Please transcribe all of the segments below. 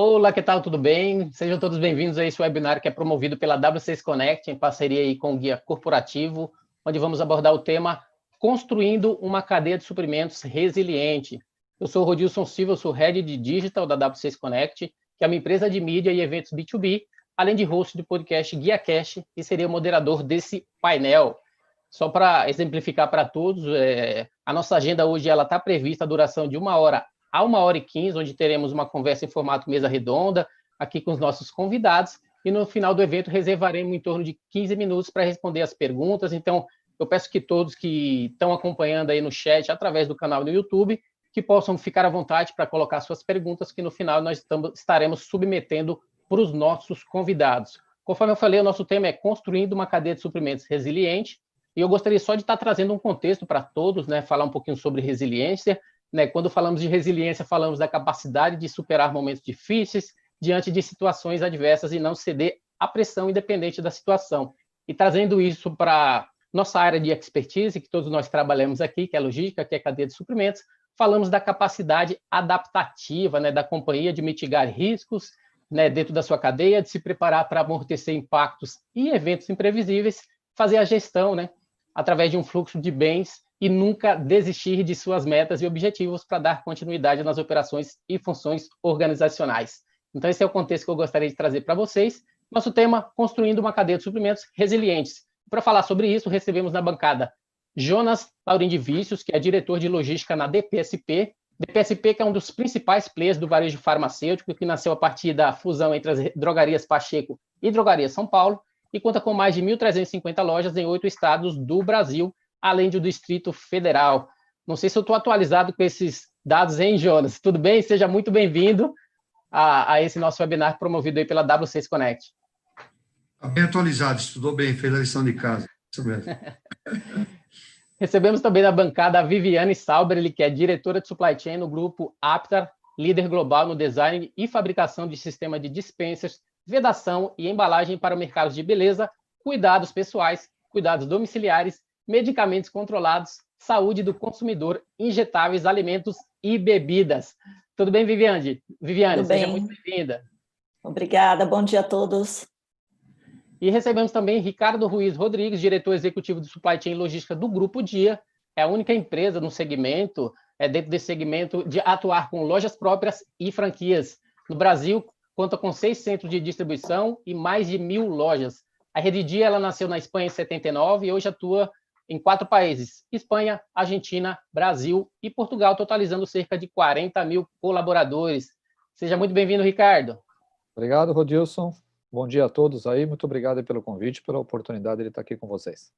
Olá, que tal? Tudo bem? Sejam todos bem-vindos a esse webinar que é promovido pela W6 Connect, em parceria aí com o Guia Corporativo, onde vamos abordar o tema Construindo uma cadeia de suprimentos resiliente. Eu sou o Rodilson Silva, eu sou Head de Digital da W6 Connect, que é uma empresa de mídia e eventos B2B, além de host do podcast GuiaCast, e seria o moderador desse painel. Só para exemplificar para todos, a nossa agenda hoje está prevista a duração de 1 hora a 1h15, onde teremos uma conversa em formato mesa redonda, aqui com os nossos convidados, e no final do evento reservaremos em torno de 15 minutos para responder as perguntas. Então, eu peço que todos que estão acompanhando aí no chat, através do canal do YouTube, que possam ficar à vontade para colocar suas perguntas, que no final nós estaremos submetendo para os nossos convidados. Conforme eu falei, o nosso tema é Construindo uma cadeia de suprimentos resiliente, e eu gostaria só de estar trazendo um contexto para todos, né, falar um pouquinho sobre resiliência. Né, quando falamos de resiliência, falamos da capacidade de superar momentos difíceis diante de situações adversas e não ceder à pressão independente da situação. E trazendo isso para nossa área de expertise, que todos nós trabalhamos aqui, que é a logística, que é a cadeia de suprimentos, falamos da capacidade adaptativa, né, da companhia de mitigar riscos, né, dentro da sua cadeia, de se preparar para amortecer impactos e eventos imprevisíveis, fazer a gestão, né, através de um fluxo de bens e nunca desistir de suas metas e objetivos para dar continuidade nas operações e funções organizacionais. Então, esse é o contexto que eu gostaria de trazer para vocês. Nosso tema, construindo uma cadeia de suprimentos resilientes. Para falar sobre isso, recebemos na bancada Jonas Laurin de Vícios, que é diretor de logística na DPSP. DPSP, que é um dos principais players do varejo farmacêutico, que nasceu a partir da fusão entre as drogarias Pacheco e Drogarias São Paulo, e conta com mais de 1.350 lojas em 8 estados do Brasil, além do Distrito Federal. Não sei se eu estou atualizado com esses dados, hein, Jonas? Tudo bem? Seja muito bem-vindo a esse nosso webinar promovido aí pela W6 Connect. Está bem atualizado, estudou bem, fez a lição de casa. Isso mesmo. Recebemos também na bancada a Viviane Sauber, ele que é diretora de Supply Chain no grupo Aptar, líder global no design e fabricação de sistema de dispensers, vedação e embalagem para mercados de beleza, cuidados pessoais, cuidados domiciliares, medicamentos controlados, saúde do consumidor, injetáveis, alimentos e bebidas. Tudo bem, Viviane? Tudo bem. Seja muito bem-vinda. Obrigada, bom dia a todos. E recebemos também Ricardo Ruiz Rodrigues, diretor executivo de Supply Chain e Logística do Grupo Dia, é a única empresa no segmento, dentro desse segmento, de atuar com lojas próprias e franquias. No Brasil, conta com 6 centros de distribuição e mais de 1.000 lojas. A Rede Dia ela nasceu na Espanha em 79 e hoje atua em 4 países: Espanha, Argentina, Brasil e Portugal, totalizando cerca de 40.000 colaboradores. Seja muito bem-vindo, Ricardo. Obrigado, Rodilson. Bom dia a todos aí. Muito obrigado pelo convite, pela oportunidade de estar aqui com vocês.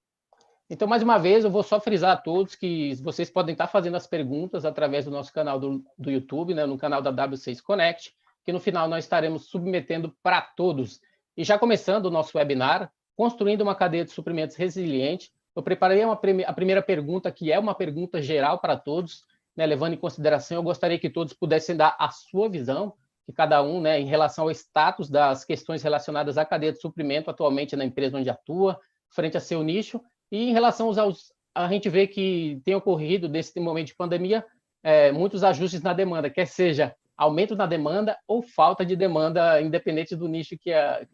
Então, mais uma vez, eu vou só frisar a todos que vocês podem estar fazendo as perguntas através do nosso canal do YouTube, né, no canal da W6 Connect, que no final nós estaremos submetendo para todos. E já começando o nosso webinar, Construindo uma cadeia de suprimentos resiliente, eu preparei a primeira pergunta, que é uma pergunta geral para todos, né, levando em consideração, eu gostaria que todos pudessem dar a sua visão, que cada um, né, em relação ao status das questões relacionadas à cadeia de suprimento atualmente na empresa onde atua, frente a seu nicho, e em relação a gente vê que tem ocorrido, nesse momento de pandemia, muitos ajustes na demanda, quer seja aumento na demanda ou falta de demanda, independente do nicho que é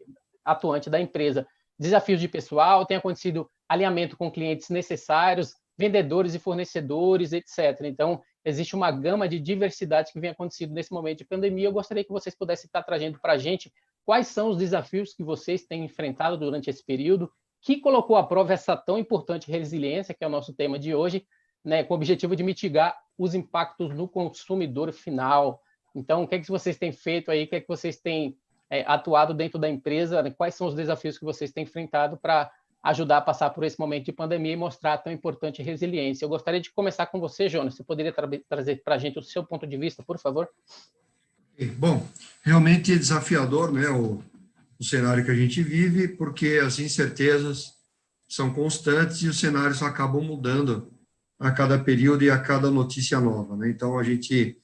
atuante da empresa. Desafios de pessoal, tem acontecido alinhamento com clientes necessários, vendedores e fornecedores, etc. Então, existe uma gama de diversidade que vem acontecendo nesse momento de pandemia. Eu gostaria que vocês pudessem estar trazendo para a gente quais são os desafios que vocês têm enfrentado durante esse período, que colocou à prova essa tão importante resiliência, que é o nosso tema de hoje, né, com o objetivo de mitigar os impactos no consumidor final. Então, o que é que vocês têm feito aí, o que é que vocês têm atuado dentro da empresa, né? Quais são os desafios que vocês têm enfrentado para ajudar a passar por esse momento de pandemia e mostrar a tão importante resiliência. Eu gostaria de começar com você, Jonas. Você poderia trazer para a gente o seu ponto de vista, por favor? Bom, realmente é desafiador, né, o cenário que a gente vive, porque as incertezas são constantes e os cenários acabam mudando a cada período e a cada notícia nova, né? Então, a gente,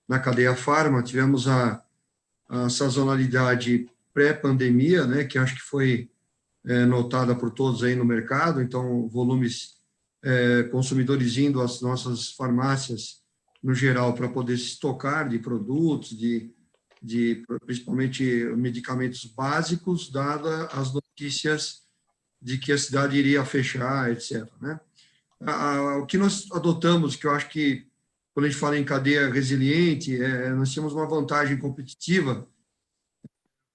na cadeia farma, tivemos a sazonalidade pré-pandemia, né, que acho que foi notada por todos aí no mercado. Então, volumes, consumidores indo às nossas farmácias, no geral, para poder se estocar de produtos, de principalmente medicamentos básicos, dadas as notícias de que a cidade iria fechar, etc., né? O que nós adotamos, que eu acho que, quando a gente fala em cadeia resiliente, nós temos uma vantagem competitiva.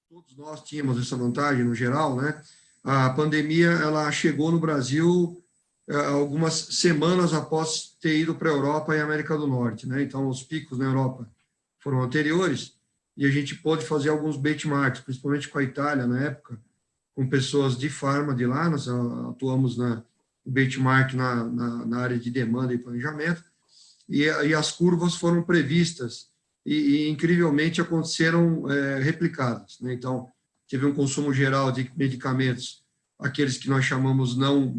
Todos nós tínhamos essa vantagem, no geral, né? A pandemia, ela chegou no Brasil algumas semanas após ter ido para a Europa e América do Norte, né? Então, os picos na Europa foram anteriores e a gente pôde fazer alguns benchmarks, principalmente com a Itália, na época, com pessoas de farma de lá. Nós atuamos na benchmark na área de demanda e planejamento, e as curvas foram previstas e incrivelmente, aconteceram replicadas, né? Então, teve um consumo geral de medicamentos, aqueles que nós chamamos não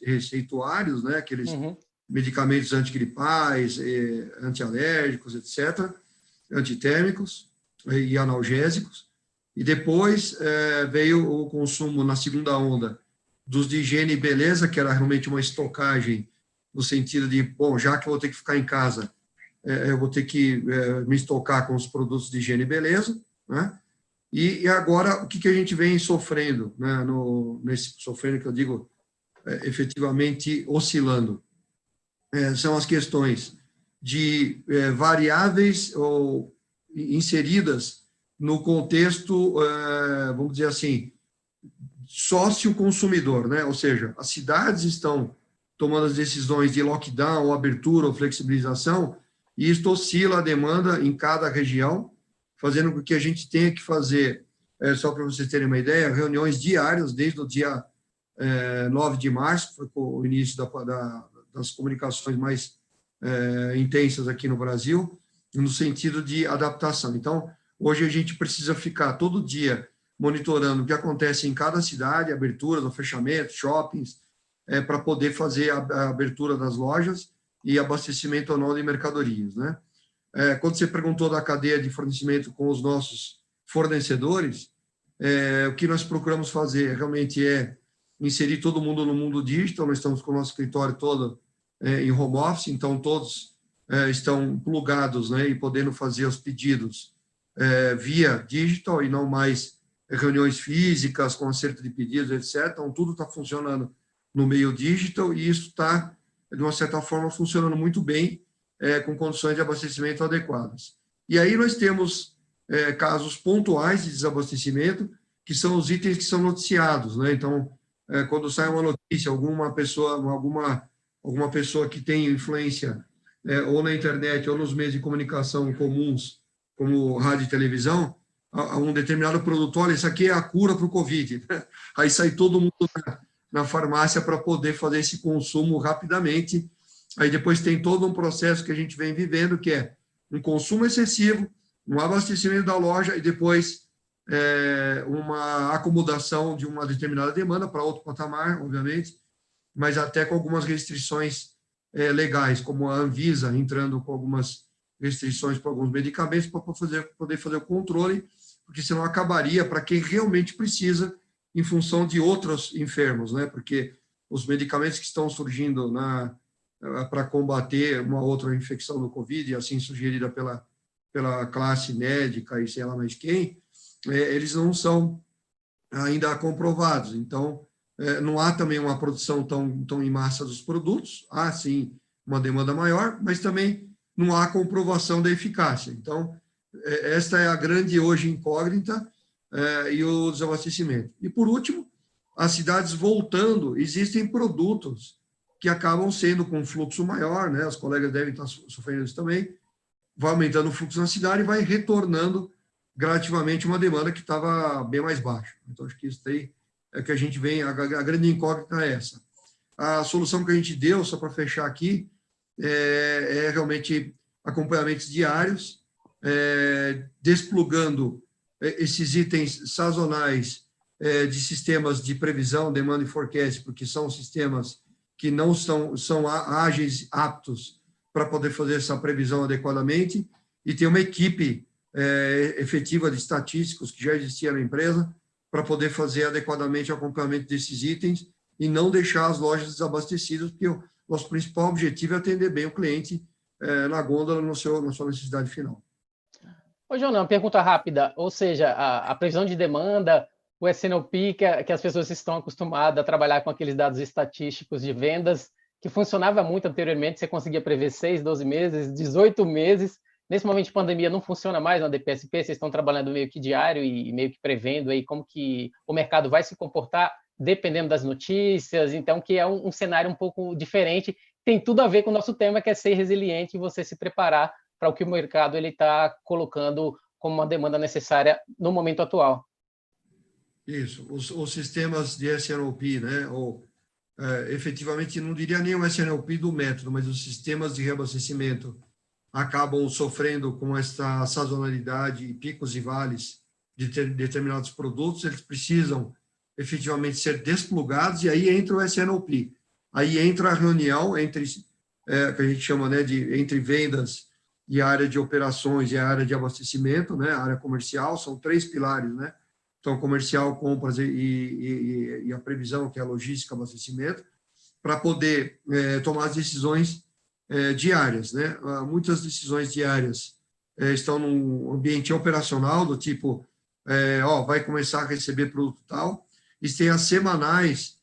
receituários, né? Aqueles medicamentos antigripais, antialérgicos, etc., antitérmicos e analgésicos. E depois veio o consumo, na segunda onda, dos de higiene e beleza, que era realmente uma estocagem, no sentido de, bom, já que eu vou ter que ficar em casa, eu vou ter que me estocar com os produtos de higiene e beleza, né? E agora, o que a gente vem sofrendo, né? Nesse sofrendo, que eu digo, efetivamente oscilando, são as questões de variáveis ou inseridas no contexto, vamos dizer assim, sócio-consumidor, né? Ou seja, as cidades estão tomando as decisões de lockdown, ou abertura ou flexibilização, e isto oscila a demanda em cada região, fazendo com que a gente tenha que fazer, só para vocês terem uma ideia, reuniões diárias, desde o dia 9 de março, que foi o início das comunicações mais intensas aqui no Brasil, no sentido de adaptação. Então, hoje a gente precisa ficar todo dia monitorando o que acontece em cada cidade, aberturas ou fechamentos, shoppings, para poder fazer a abertura das lojas e abastecimento ou não de mercadorias, né? Quando você perguntou da cadeia de fornecimento com os nossos fornecedores, o que nós procuramos fazer realmente é inserir todo mundo no mundo digital. Nós estamos com o nosso escritório todo em home office, então todos estão plugados, né, e podendo fazer os pedidos via digital e não mais reuniões físicas com acerto de pedidos, etc. Então, tudo está funcionando no meio digital, e isso está, de uma certa forma, funcionando muito bem, com condições de abastecimento adequadas. E aí nós temos casos pontuais de desabastecimento, que são os itens que são noticiados, né? Então, quando sai uma notícia, alguma pessoa que tem influência ou na internet ou nos meios de comunicação comuns, como rádio e televisão, a um determinado produto, olha, isso aqui é a cura para o Covid. Aí sai todo mundo na farmácia para poder fazer esse consumo rapidamente. Aí depois tem todo um processo que a gente vem vivendo, que é um consumo excessivo, um abastecimento da loja e depois uma acomodação de uma determinada demanda para outro patamar, obviamente, mas até com algumas restrições legais, como a Anvisa entrando com algumas restrições para alguns medicamentos para poder fazer o controle, porque senão acabaria para quem realmente precisa, em função de outros enfermos, né? Porque os medicamentos que estão surgindo para combater uma outra infecção do Covid, assim sugerida pela classe médica e sei lá mais quem, eles não são ainda comprovados. Então, não há também uma produção tão em massa dos produtos, há sim uma demanda maior, mas também não há comprovação da eficácia. Então, esta é a grande hoje incógnita, e o desabastecimento. E, por último, as cidades voltando, existem produtos que acabam sendo com fluxo maior, né? Os colegas devem estar sofrendo isso também, vai aumentando o fluxo na cidade e vai retornando gradativamente uma demanda que estava bem mais baixa. Então, acho que isso aí é que a gente vem, a grande incógnita é essa. A solução que a gente deu, só para fechar aqui, é realmente acompanhamentos diários, desplugando esses itens sazonais de sistemas de previsão, demanda e forecast, porque são sistemas que não são ágeis, aptos para poder fazer essa previsão adequadamente, e tem uma equipe efetiva de estatísticos que já existia na empresa para poder fazer adequadamente o acompanhamento desses itens e não deixar as lojas desabastecidas, porque o nosso principal objetivo é atender bem o cliente na gôndola, na sua necessidade final. Ô, João, uma pergunta rápida, ou seja, a previsão de demanda, o S&OP, que as pessoas estão acostumadas a trabalhar com aqueles dados estatísticos de vendas, que funcionava muito anteriormente, você conseguia prever 6, 12 meses, 18 meses. Nesse momento de pandemia não funciona mais na DPSP, vocês estão trabalhando meio que diário e meio que prevendo aí como que o mercado vai se comportar dependendo das notícias, então que é um cenário um pouco diferente, tem tudo a ver com o nosso tema, que é ser resiliente e você se preparar para o que o mercado ele está colocando como uma demanda necessária no momento atual. Isso, os sistemas de S&OP, né, ou efetivamente, não diria nem o S&OP do método, mas os sistemas de reabastecimento acabam sofrendo com essa sazonalidade, picos e vales de determinados produtos, eles precisam efetivamente ser desplugados, e aí entra o S&OP. Aí entra a reunião entre, que a gente chama, né, entre vendas e a área de operações e a área de abastecimento, né, a área comercial, são 3 pilares, né? Então, comercial, compras e a previsão, que é a logística, abastecimento, para poder tomar as decisões diárias, né? Muitas decisões diárias estão num ambiente operacional, do tipo, vai começar a receber produto tal, e tem as semanais,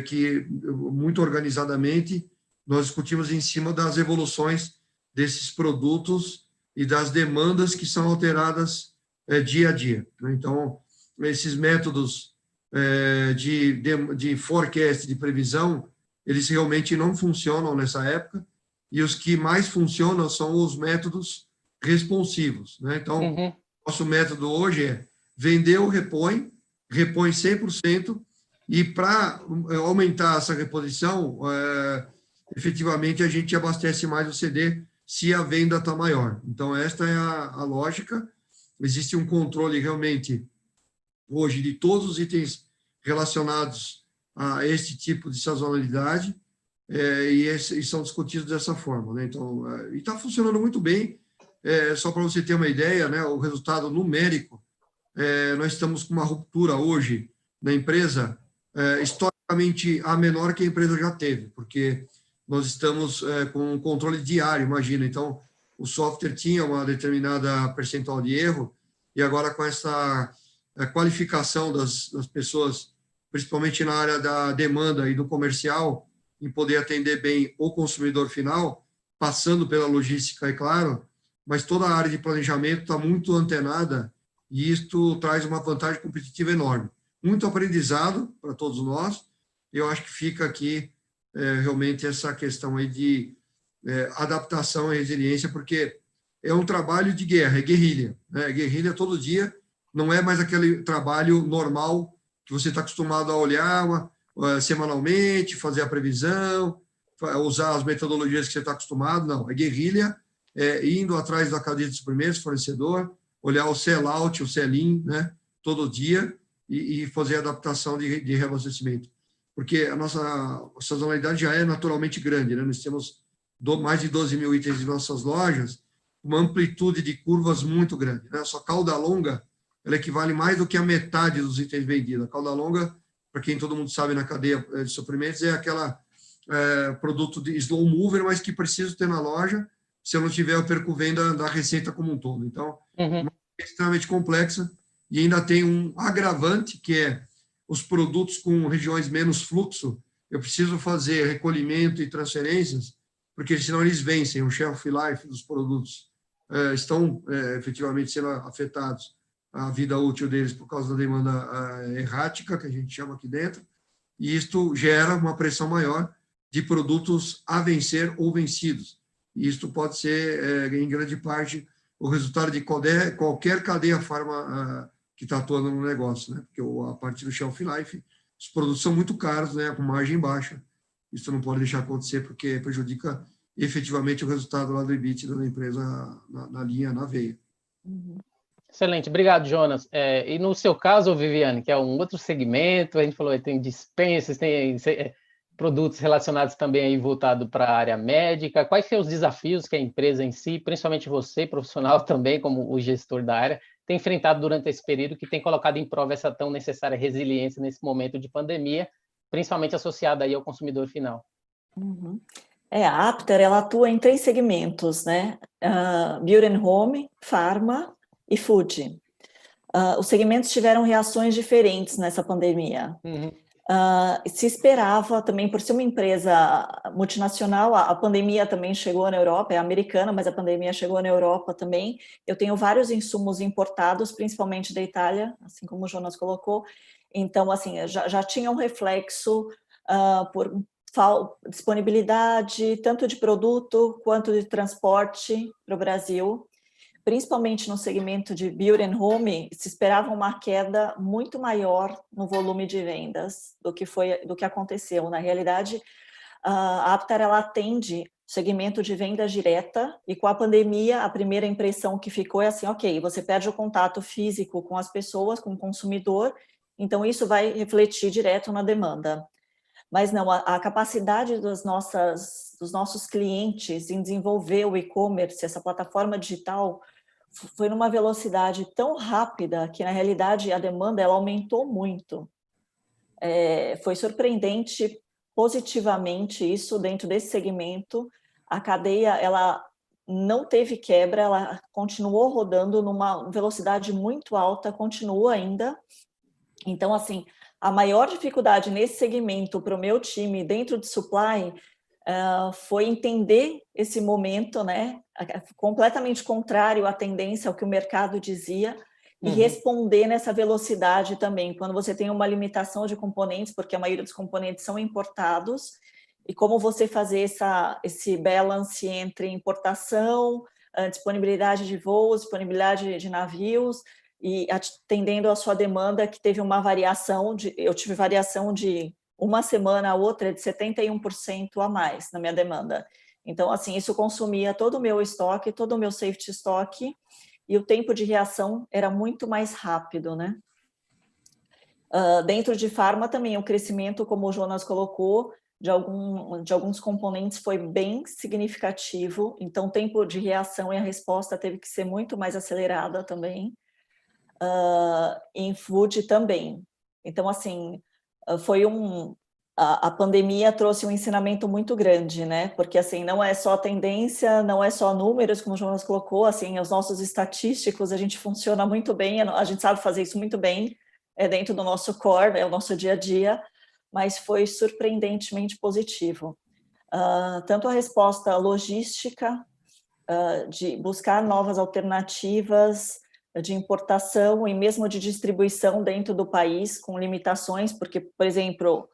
que, muito organizadamente, nós discutimos em cima das evoluções desses produtos e das demandas que são alteradas dia a dia. Então, esses métodos de forecast, de previsão, eles realmente não funcionam nessa época, e os que mais funcionam são os métodos responsivos, né? Então, nosso método hoje é vender ou repõe 100%, e para aumentar essa reposição, efetivamente a gente abastece mais o CD se a venda está maior. Então, esta é a lógica. Existe um controle realmente hoje de todos os itens relacionados a este tipo de sazonalidade, e são discutidos dessa forma, né? Então, e está funcionando muito bem. Só para você ter uma ideia, né, o resultado numérico, nós estamos com uma ruptura hoje na empresa, historicamente a menor que a empresa já teve, porque nós estamos com um controle diário, imagina. Então, o software tinha uma determinada percentual de erro, e agora com essa qualificação das pessoas, principalmente na área da demanda e do comercial, em poder atender bem o consumidor final, passando pela logística, é claro, mas toda a área de planejamento está muito antenada, e isto traz uma vantagem competitiva enorme. Muito aprendizado para todos nós. Eu acho que fica aqui realmente essa questão aí de adaptação e resiliência, porque é um trabalho de guerra, é guerrilha, né? Guerrilha todo dia, não é mais aquele trabalho normal que você está acostumado a olhar semanalmente, fazer a previsão, usar as metodologias que você está acostumado. Não, é guerrilha, indo atrás da cadeia de suprimentos, fornecedor, olhar o sell-out, o sell-in, né, todo dia, e fazer a adaptação de reabastecimento. Porque a nossa sazonalidade já é naturalmente grande, né? Nós temos mais de 12 mil itens em nossas lojas, uma amplitude de curvas muito grande, né? A sua cauda longa, ela equivale mais do que a metade dos itens vendidos. A cauda longa, para quem todo mundo sabe na cadeia de suprimentos, é aquela produto de slow mover, mas que preciso ter na loja. Se eu não tiver, eu perco venda da receita como um todo. Então, é extremamente complexa, e ainda tem um agravante, que é os produtos com regiões menos fluxo. Eu preciso fazer recolhimento e transferências, porque senão eles vencem. O shelf life dos produtos estão efetivamente sendo afetados, a vida útil deles, por causa da demanda errática, que a gente chama aqui dentro, e isto gera uma pressão maior de produtos a vencer ou vencidos. E isto pode ser, em grande parte, o resultado de qualquer cadeia farma que está atuando no negócio, né? Porque a partir do shelf life, os produtos são muito caros, né? Com margem baixa. Isso não pode deixar acontecer, porque prejudica efetivamente o resultado lá do EBITDA da empresa na linha, na veia. Excelente, obrigado, Jonas. E no seu caso, Viviane, que é um outro segmento, a gente falou, tem dispensas, tem produtos relacionados também aí voltado para a área médica. Quais são os desafios que a empresa em si, principalmente você, profissional também, como o gestor da área, tem enfrentado durante esse período, que tem colocado em prova essa tão necessária resiliência nesse momento de pandemia, principalmente associada aí ao consumidor final? A Apter, ela atua em 3 segmentos, né? Beauty and Home, Pharma e food. Os segmentos tiveram reações diferentes nessa pandemia. Se esperava também, por ser uma empresa multinacional, a pandemia também chegou na Europa, é americana, mas a pandemia chegou na Europa também. Eu tenho vários insumos importados, principalmente da Itália, assim como o Jonas colocou. Então, assim, já tinha um reflexo por disponibilidade, tanto de produto quanto de transporte para o Brasil. Principalmente no segmento de Beauty and Home, se esperava uma queda muito maior no volume de vendas do que aconteceu. Na realidade, a Aptar ela atende segmento de venda direta e com a pandemia a primeira impressão que ficou é assim, ok, você perde o contato físico com as pessoas, com o consumidor, então isso vai refletir direto na demanda. Mas não, a capacidade dos nossos clientes em desenvolver o e-commerce, essa plataforma digital, foi numa velocidade tão rápida que, na realidade, a demanda ela aumentou muito. Foi surpreendente positivamente isso dentro desse segmento. A cadeia ela não teve quebra, ela continuou rodando numa velocidade muito alta, continua ainda. Então, assim, a maior dificuldade nesse segmento para o meu time dentro de supply foi entender esse momento, né, completamente contrário à tendência, ao que o mercado dizia, e responder nessa velocidade também, quando você tem uma limitação de componentes, porque a maioria dos componentes são importados, e como você fazer esse balance entre importação, disponibilidade de voos, disponibilidade de navios, e atendendo a sua demanda, que teve uma variação, eu tive variação de uma semana a outra de 71% a mais na minha demanda. Então, assim, isso consumia todo o meu estoque, todo o meu safety stock, e o tempo de reação era muito mais rápido, né? Dentro de farma também, o crescimento, como o Jonas colocou, de alguns componentes foi bem significativo, então o tempo de reação e a resposta teve que ser muito mais acelerada também. Em food também. Então, assim, foi a pandemia trouxe um ensinamento muito grande, né? Porque, assim, não é só tendência, não é só números, como o Jonas colocou, assim, os nossos estatísticos, a gente funciona muito bem, a gente sabe fazer isso muito bem, dentro do nosso core, é o nosso dia a dia, mas foi surpreendentemente positivo. Tanto a resposta logística, de buscar novas alternativas de importação e mesmo de distribuição dentro do país, com limitações, porque, por exemplo,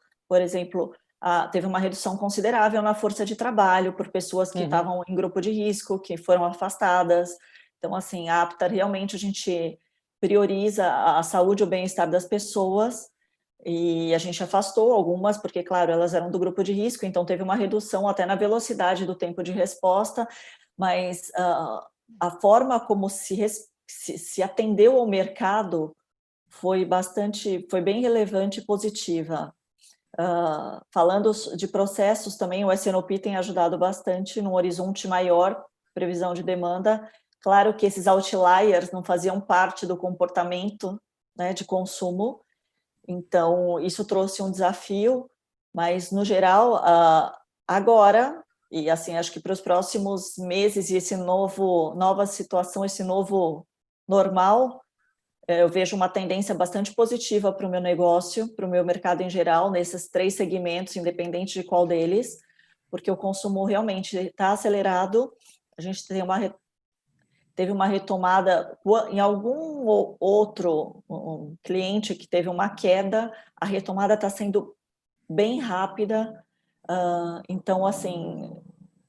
teve uma redução considerável na força de trabalho por pessoas que estavam em grupo de risco, que foram afastadas. Então, assim, a Aptar, realmente, a gente prioriza a saúde e o bem-estar das pessoas, e a gente afastou algumas, porque, claro, elas eram do grupo de risco, então teve uma redução até na velocidade do tempo de resposta, mas a forma como se atendeu ao mercado foi bem relevante e positiva. Falando de processos também, o S&OP tem ajudado bastante num horizonte maior, previsão de demanda. Claro que esses outliers não faziam parte do comportamento, né, de consumo, então isso trouxe um desafio, mas no geral, agora, e assim, acho que para os próximos meses, e nova situação, esse novo normal, eu vejo uma tendência bastante positiva para o meu negócio, para o meu mercado em geral, nesses 3 segmentos, independente de qual deles, porque o consumo realmente está acelerado, a gente teve uma retomada, em algum outro cliente que teve uma queda, a retomada está sendo bem rápida, então, assim,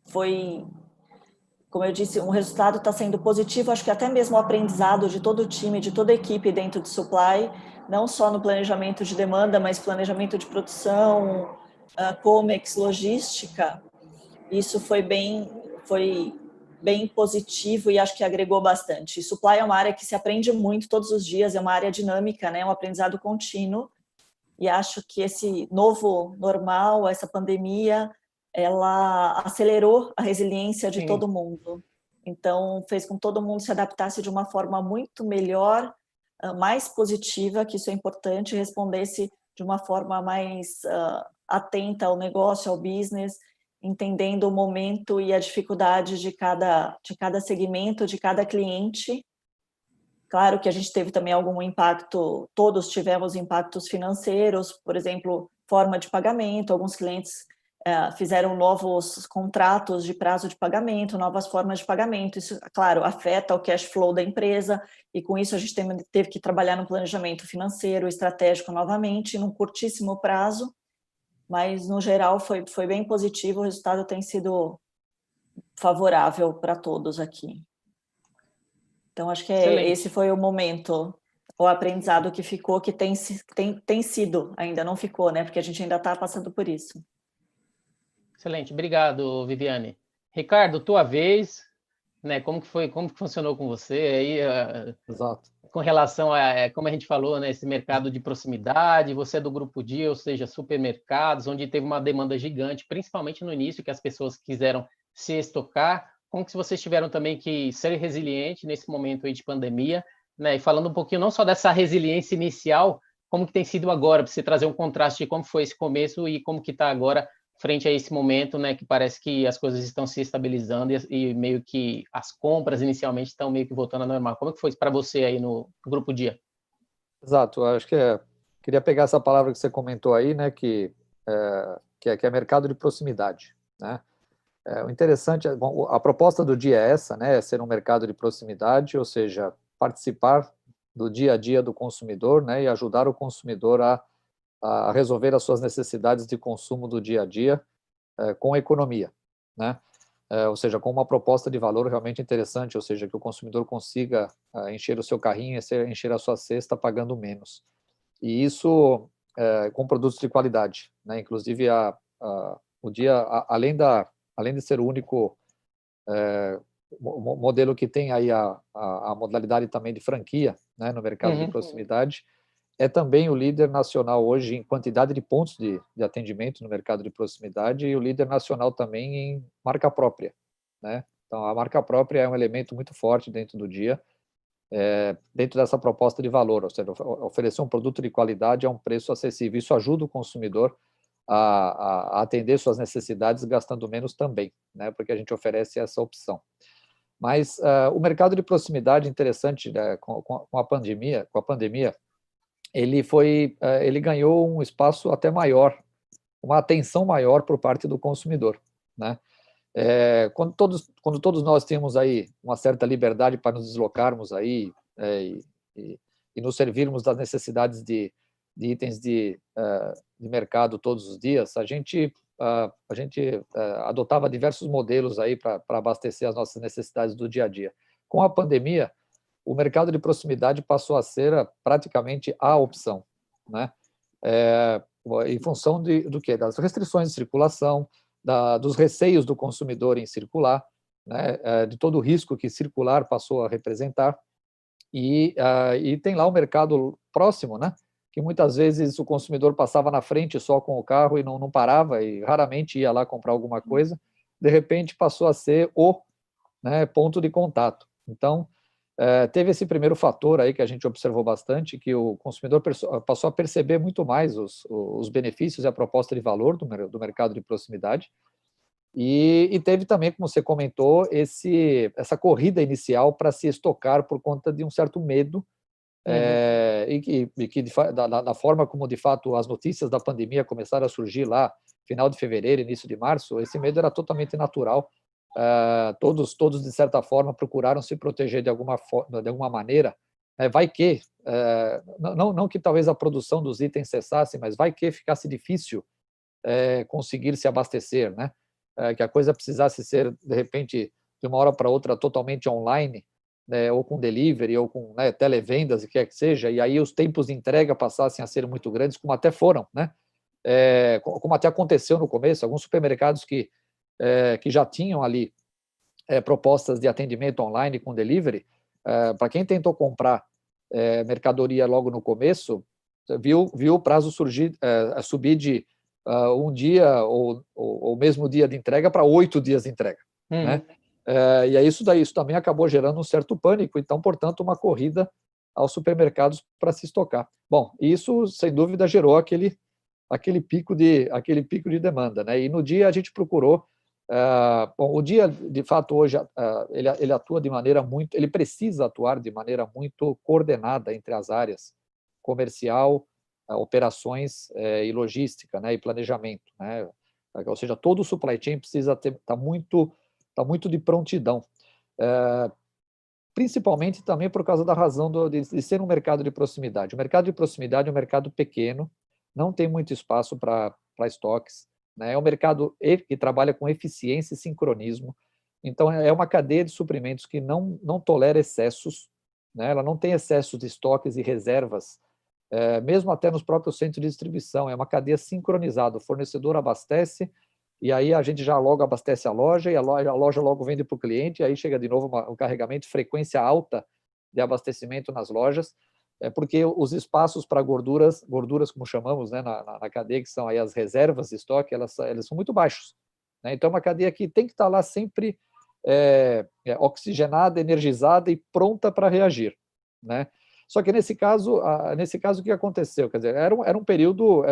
foi, como eu disse, um resultado está sendo positivo, acho que até mesmo o aprendizado de todo o time, de toda a equipe dentro de supply, não só no planejamento de demanda, mas planejamento de produção, COMEX, logística, isso foi bem positivo e acho que agregou bastante. Supply é uma área que se aprende muito todos os dias, é uma área dinâmica, né, um aprendizado contínuo, e acho que esse novo normal, essa pandemia, ela acelerou a resiliência de todo mundo. Então, fez com que todo mundo se adaptasse de uma forma muito melhor, mais positiva, que isso é importante, respondesse de uma forma mais atenta ao negócio, ao business, entendendo o momento e a dificuldade de cada segmento, de cada cliente, Claro que a gente teve também algum impacto, todos tivemos impactos financeiros, por exemplo, forma de pagamento, alguns clientes fizeram novos contratos de prazo de pagamento, novas formas de pagamento, isso, claro, afeta o cash flow da empresa, e com isso a gente teve que trabalhar no planejamento financeiro, estratégico novamente, num curtíssimo prazo, mas no geral foi bem positivo, o resultado tem sido favorável para todos aqui. Então, acho que esse foi o momento, o aprendizado que ficou, que tem sido, ainda não ficou, né? Porque a gente ainda está passando por isso. Excelente, obrigado, Viviane. Ricardo, tua vez, né? Como que funcionou com você aí? Exato. Com relação a, como a gente falou, né, esse mercado de proximidade, você é do Grupo Dia, ou seja, supermercados, onde teve uma demanda gigante, principalmente no início, que as pessoas quiseram se estocar. Como que vocês tiveram também que ser resiliente nesse momento aí de pandemia, né? E falando um pouquinho não só dessa resiliência inicial, como que tem sido agora, para você trazer um contraste de como foi esse começo e como que está agora frente a esse momento, né, que parece que as coisas estão se estabilizando e meio que as compras inicialmente estão meio que voltando ao normal. Como que foi para você aí no Grupo Dia? Exato, acho que queria pegar essa palavra que você comentou aí, né, que é mercado de proximidade, né? O interessante, bom, a proposta do dia é essa, né, é ser um mercado de proximidade, ou seja, participar do dia a dia do consumidor, né, e ajudar o consumidor a resolver as suas necessidades de consumo do dia a dia com economia, né? Ou seja, com uma proposta de valor realmente interessante, ou seja, que o consumidor consiga encher o seu carrinho, encher a sua cesta pagando menos. E isso com produtos de qualidade, né? Inclusive, o dia, além de ser o único modelo que tem aí a modalidade também de franquia, né, no mercado de proximidade, é também o líder nacional hoje em quantidade de pontos de atendimento no mercado de proximidade e o líder nacional também em marca própria, né? Então, a marca própria é um elemento muito forte dentro do dia, dentro dessa proposta de valor, ou seja, oferecer um produto de qualidade a um preço acessível. Isso ajuda o consumidor a atender suas necessidades gastando menos também, né? Porque a gente oferece essa opção. Mas o mercado de proximidade, interessante, né, com a pandemia, ele ganhou um espaço até maior, uma atenção maior por parte do consumidor, né? Quando todos nós temos aí uma certa liberdade para nos deslocarmos aí e nos servirmos das necessidades de itens de mercado todos os dias, a gente adotava diversos modelos aí para abastecer as nossas necessidades do dia a dia. Com a pandemia, o mercado de proximidade passou a ser praticamente a opção, né? Em função do quê? Das restrições de circulação, dos receios do consumidor em circular, né? De todo o risco que circular passou a representar, e tem lá o mercado próximo, né? Que muitas vezes o consumidor passava na frente só com o carro e não parava, e raramente ia lá comprar alguma coisa, de repente passou a ser né, ponto de contato. Então, teve esse primeiro fator aí que a gente observou bastante, que o consumidor passou a perceber muito mais os benefícios e a proposta de valor do mercado de proximidade, e teve também, como você comentou, essa corrida inicial para se estocar por conta de um certo medo, e que da forma como, de fato, as notícias da pandemia começaram a surgir lá, final de fevereiro, início de março, esse medo era totalmente natural. Todos, de certa forma, procuraram se proteger de alguma maneira. Vai que, não que talvez a produção dos itens cessasse, mas vai que ficasse difícil conseguir se abastecer, né? Que a coisa precisasse ser, de repente, de uma hora para outra, totalmente online, né, ou com delivery, ou com, né, televendas, o que quer que seja, e aí os tempos de entrega passassem a ser muito grandes, como até foram, né? Como até aconteceu no começo, alguns supermercados que já tinham ali propostas de atendimento online com delivery, para quem tentou comprar mercadoria logo no começo, viu o prazo subir de um dia ou mesmo dia de entrega para 8 dias de entrega, né? E aí isso também acabou gerando um certo pânico, então, portanto, uma corrida aos supermercados para se estocar. Bom, isso, sem dúvida, gerou aquele pico de demanda, né? E no dia a gente procurou Bom, o Dia, de fato, hoje, ele atua de maneira muito, ele precisa atuar de maneira muito coordenada entre as áreas comercial, operações e logística, né, e planejamento, né? Ou seja, todo o supply chain precisa estar muito de prontidão, principalmente também por causa da razão de ser um mercado de proximidade. O mercado de proximidade é um mercado pequeno, não tem muito espaço para estoques, né? É um mercado que trabalha com eficiência e sincronismo, então é uma cadeia de suprimentos que não tolera excessos, né? Ela não tem excesso de estoques e reservas, mesmo até nos próprios centros de distribuição, é uma cadeia sincronizada, o fornecedor abastece, e aí a gente já logo abastece a loja, e a loja logo vende para o cliente, e aí chega de novo um carregamento, frequência alta de abastecimento nas lojas, porque os espaços para gorduras como chamamos, né, na cadeia, que são aí as reservas de estoque, elas são muito baixos, né? Então é uma cadeia que tem que estar lá sempre oxigenada, energizada e pronta para reagir, né? Só que nesse caso o que aconteceu? Quer dizer, era um período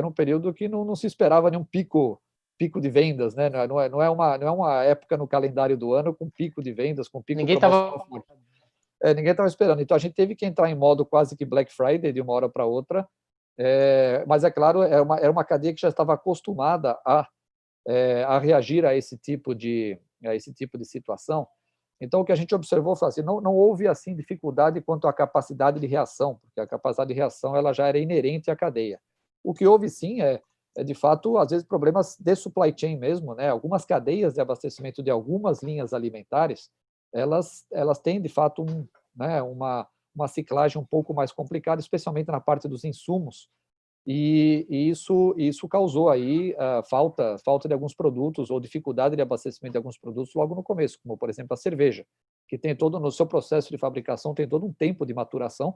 que não se esperava nenhum pico de vendas, né? Não é uma época no calendário do ano com pico de vendas, com pico Ninguém promocional estava... forte. Ninguém estava esperando. Então a gente teve que entrar em modo quase que Black Friday de uma hora para outra. Mas é claro, era uma cadeia que já estava acostumada a reagir a esse tipo de situação. Então, o que a gente observou foi assim, não houve assim dificuldade quanto à capacidade de reação, porque a capacidade de reação ela já era inerente à cadeia. O que houve, sim, de fato, às vezes, problemas de supply chain mesmo, né? Algumas cadeias de abastecimento de algumas linhas alimentares, elas têm, de fato, uma ciclagem um pouco mais complicada, especialmente na parte dos insumos, e isso causou aí falta de alguns produtos ou dificuldade de abastecimento de alguns produtos logo no começo, como, por exemplo, a cerveja, que tem todo, no seu processo de fabricação, tem todo um tempo de maturação,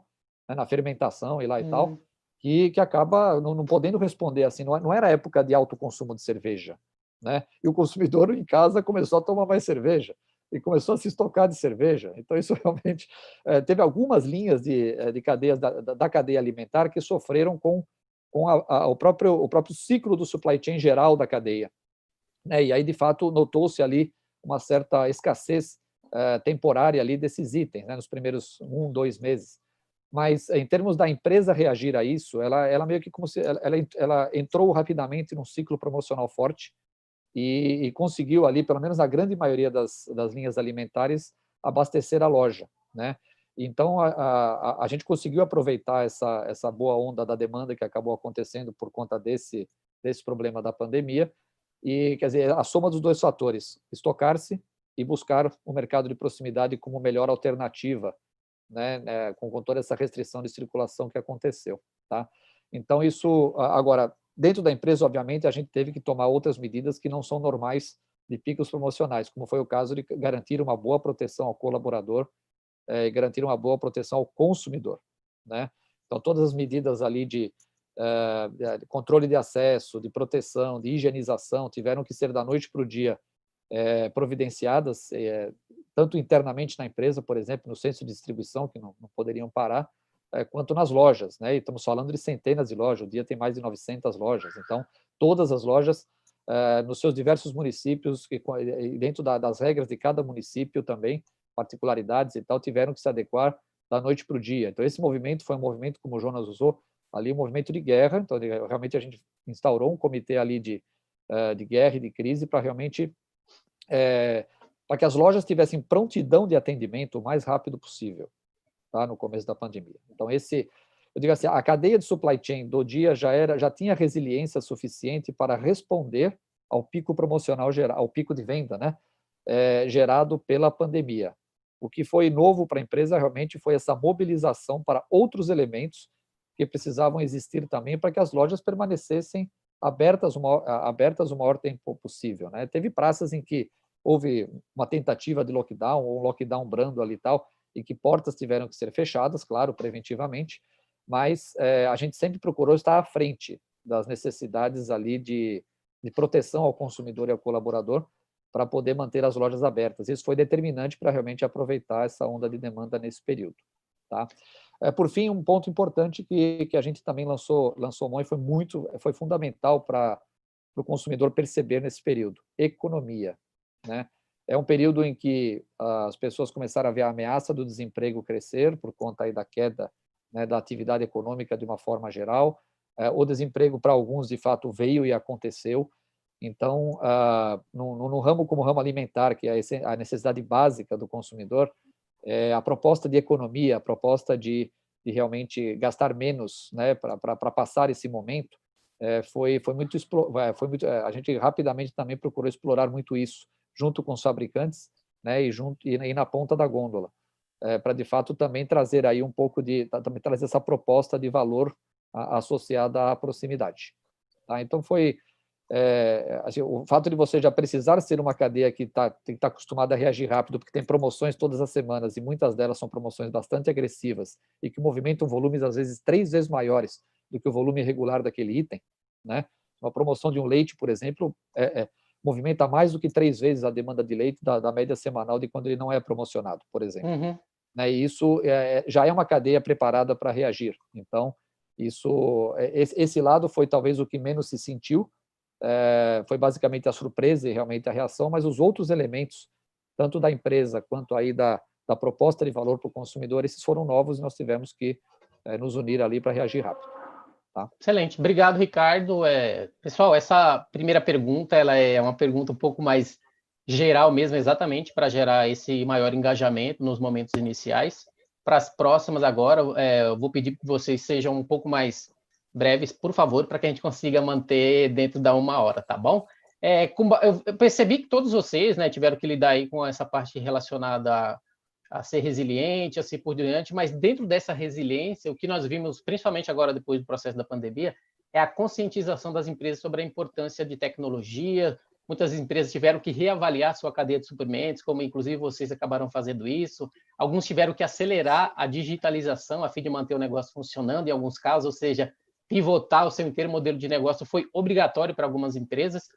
né, na fermentação e lá e tal, que acaba não podendo responder assim, não era época de alto consumo de cerveja, né? E o consumidor em casa começou a tomar mais cerveja e começou a se estocar de cerveja. Então, isso realmente teve algumas linhas de cadeias da cadeia alimentar que sofreram com o próprio ciclo do supply chain geral da cadeia, né? E aí, de fato, notou-se ali uma certa escassez temporária ali desses itens, né, nos primeiros 2 meses. Mas, em termos da empresa reagir a isso, ela meio que como se ela entrou rapidamente num ciclo promocional forte e conseguiu ali, pelo menos na grande maioria das linhas alimentares, abastecer a loja, né? Então, a gente conseguiu aproveitar essa boa onda da demanda que acabou acontecendo por conta desse problema da pandemia, e, quer dizer, a soma dos dois fatores, estocar-se e buscar o mercado de proximidade como melhor alternativa, né, com toda essa restrição de circulação que aconteceu, tá? Então, isso, agora, dentro da empresa, obviamente, a gente teve que tomar outras medidas que não são normais de picos promocionais, como foi o caso de garantir uma boa proteção ao colaborador, e garantir uma boa proteção ao consumidor, né? Então, todas as medidas ali de controle de acesso, de proteção, de higienização, tiveram que ser da noite para o dia providenciadas, tanto internamente na empresa, por exemplo, no centro de distribuição, que não poderiam parar, quanto nas lojas, né? E estamos falando de centenas de lojas, o dia tem mais de 900 lojas, então, todas as lojas, nos seus diversos municípios, e dentro das regras de cada município também, particularidades e tal, tiveram que se adequar da noite para o dia. Então, esse movimento foi um movimento, como o Jonas usou, ali um movimento de guerra. Então, realmente, a gente instaurou um comitê ali de guerra e de crise para realmente para que as lojas tivessem prontidão de atendimento o mais rápido possível, tá? No começo da pandemia. Então, eu digo assim, a cadeia de supply chain do dia já tinha resiliência suficiente para responder ao pico promocional geral, ao pico de venda, né? Gerado pela pandemia. O que foi novo para a empresa realmente foi essa mobilização para outros elementos que precisavam existir também para que as lojas permanecessem abertas o maior tempo possível, né? Teve praças em que houve uma tentativa de lockdown, ou um lockdown brando ali e tal, e que portas tiveram que ser fechadas, claro, preventivamente, mas a gente sempre procurou estar à frente das necessidades ali de proteção ao consumidor e ao colaborador, para poder manter as lojas abertas. Isso foi determinante para realmente aproveitar essa onda de demanda nesse período, tá? Por fim, um ponto importante que a gente também lançou mão e foi fundamental para o consumidor perceber nesse período: economia. né? É um período em que as pessoas começaram a ver a ameaça do desemprego crescer por conta aí da queda, né, da atividade econômica de uma forma geral. O desemprego para alguns, de fato, veio e aconteceu. Então, no ramo como ramo alimentar, que é a necessidade básica do consumidor, a proposta de economia, a proposta de realmente gastar menos, né, para passar esse momento, foi muito, a gente rapidamente também procurou explorar muito isso, junto com os fabricantes, né, e na ponta da gôndola, para de fato também trazer aí um pouco também trazer essa proposta de valor associada à proximidade. Tá? Então assim, o fato de você já precisar ser uma cadeia que tem que estar acostumada a reagir rápido, porque tem promoções todas as semanas, e muitas delas são promoções bastante agressivas, e que movimentam volumes, às vezes, 3 vezes maiores do que o volume regular daquele item, né? Uma promoção de um leite, por exemplo, movimenta mais do que 3 vezes a demanda de leite da média semanal de quando ele não é promocionado, por exemplo. Uhum. Né? E isso já é uma cadeia preparada para reagir. Então, esse lado foi talvez o que menos se sentiu, foi basicamente a surpresa e realmente a reação, mas os outros elementos, tanto da empresa quanto aí da proposta de valor para o consumidor, esses foram novos e nós tivemos que nos unir ali para reagir rápido. Tá? Excelente, obrigado, Ricardo. Pessoal, essa primeira pergunta ela é uma pergunta um pouco mais geral mesmo, exatamente para gerar esse maior engajamento nos momentos iniciais. Para as próximas agora, eu vou pedir que vocês sejam um pouco mais breves, por favor, para que a gente consiga manter dentro da 1 hora, tá bom? Eu percebi que todos vocês, né, tiveram que lidar aí com essa parte relacionada a ser resiliente, assim por diante, mas dentro dessa resiliência, o que nós vimos, principalmente agora depois do processo da pandemia, é a conscientização das empresas sobre a importância de tecnologia. Muitas empresas tiveram que reavaliar sua cadeia de suprimentos, como inclusive vocês acabaram fazendo isso. Alguns tiveram que acelerar a digitalização a fim de manter o negócio funcionando, em alguns casos, ou seja, pivotar o seu inteiro modelo de negócio foi obrigatório para algumas empresas.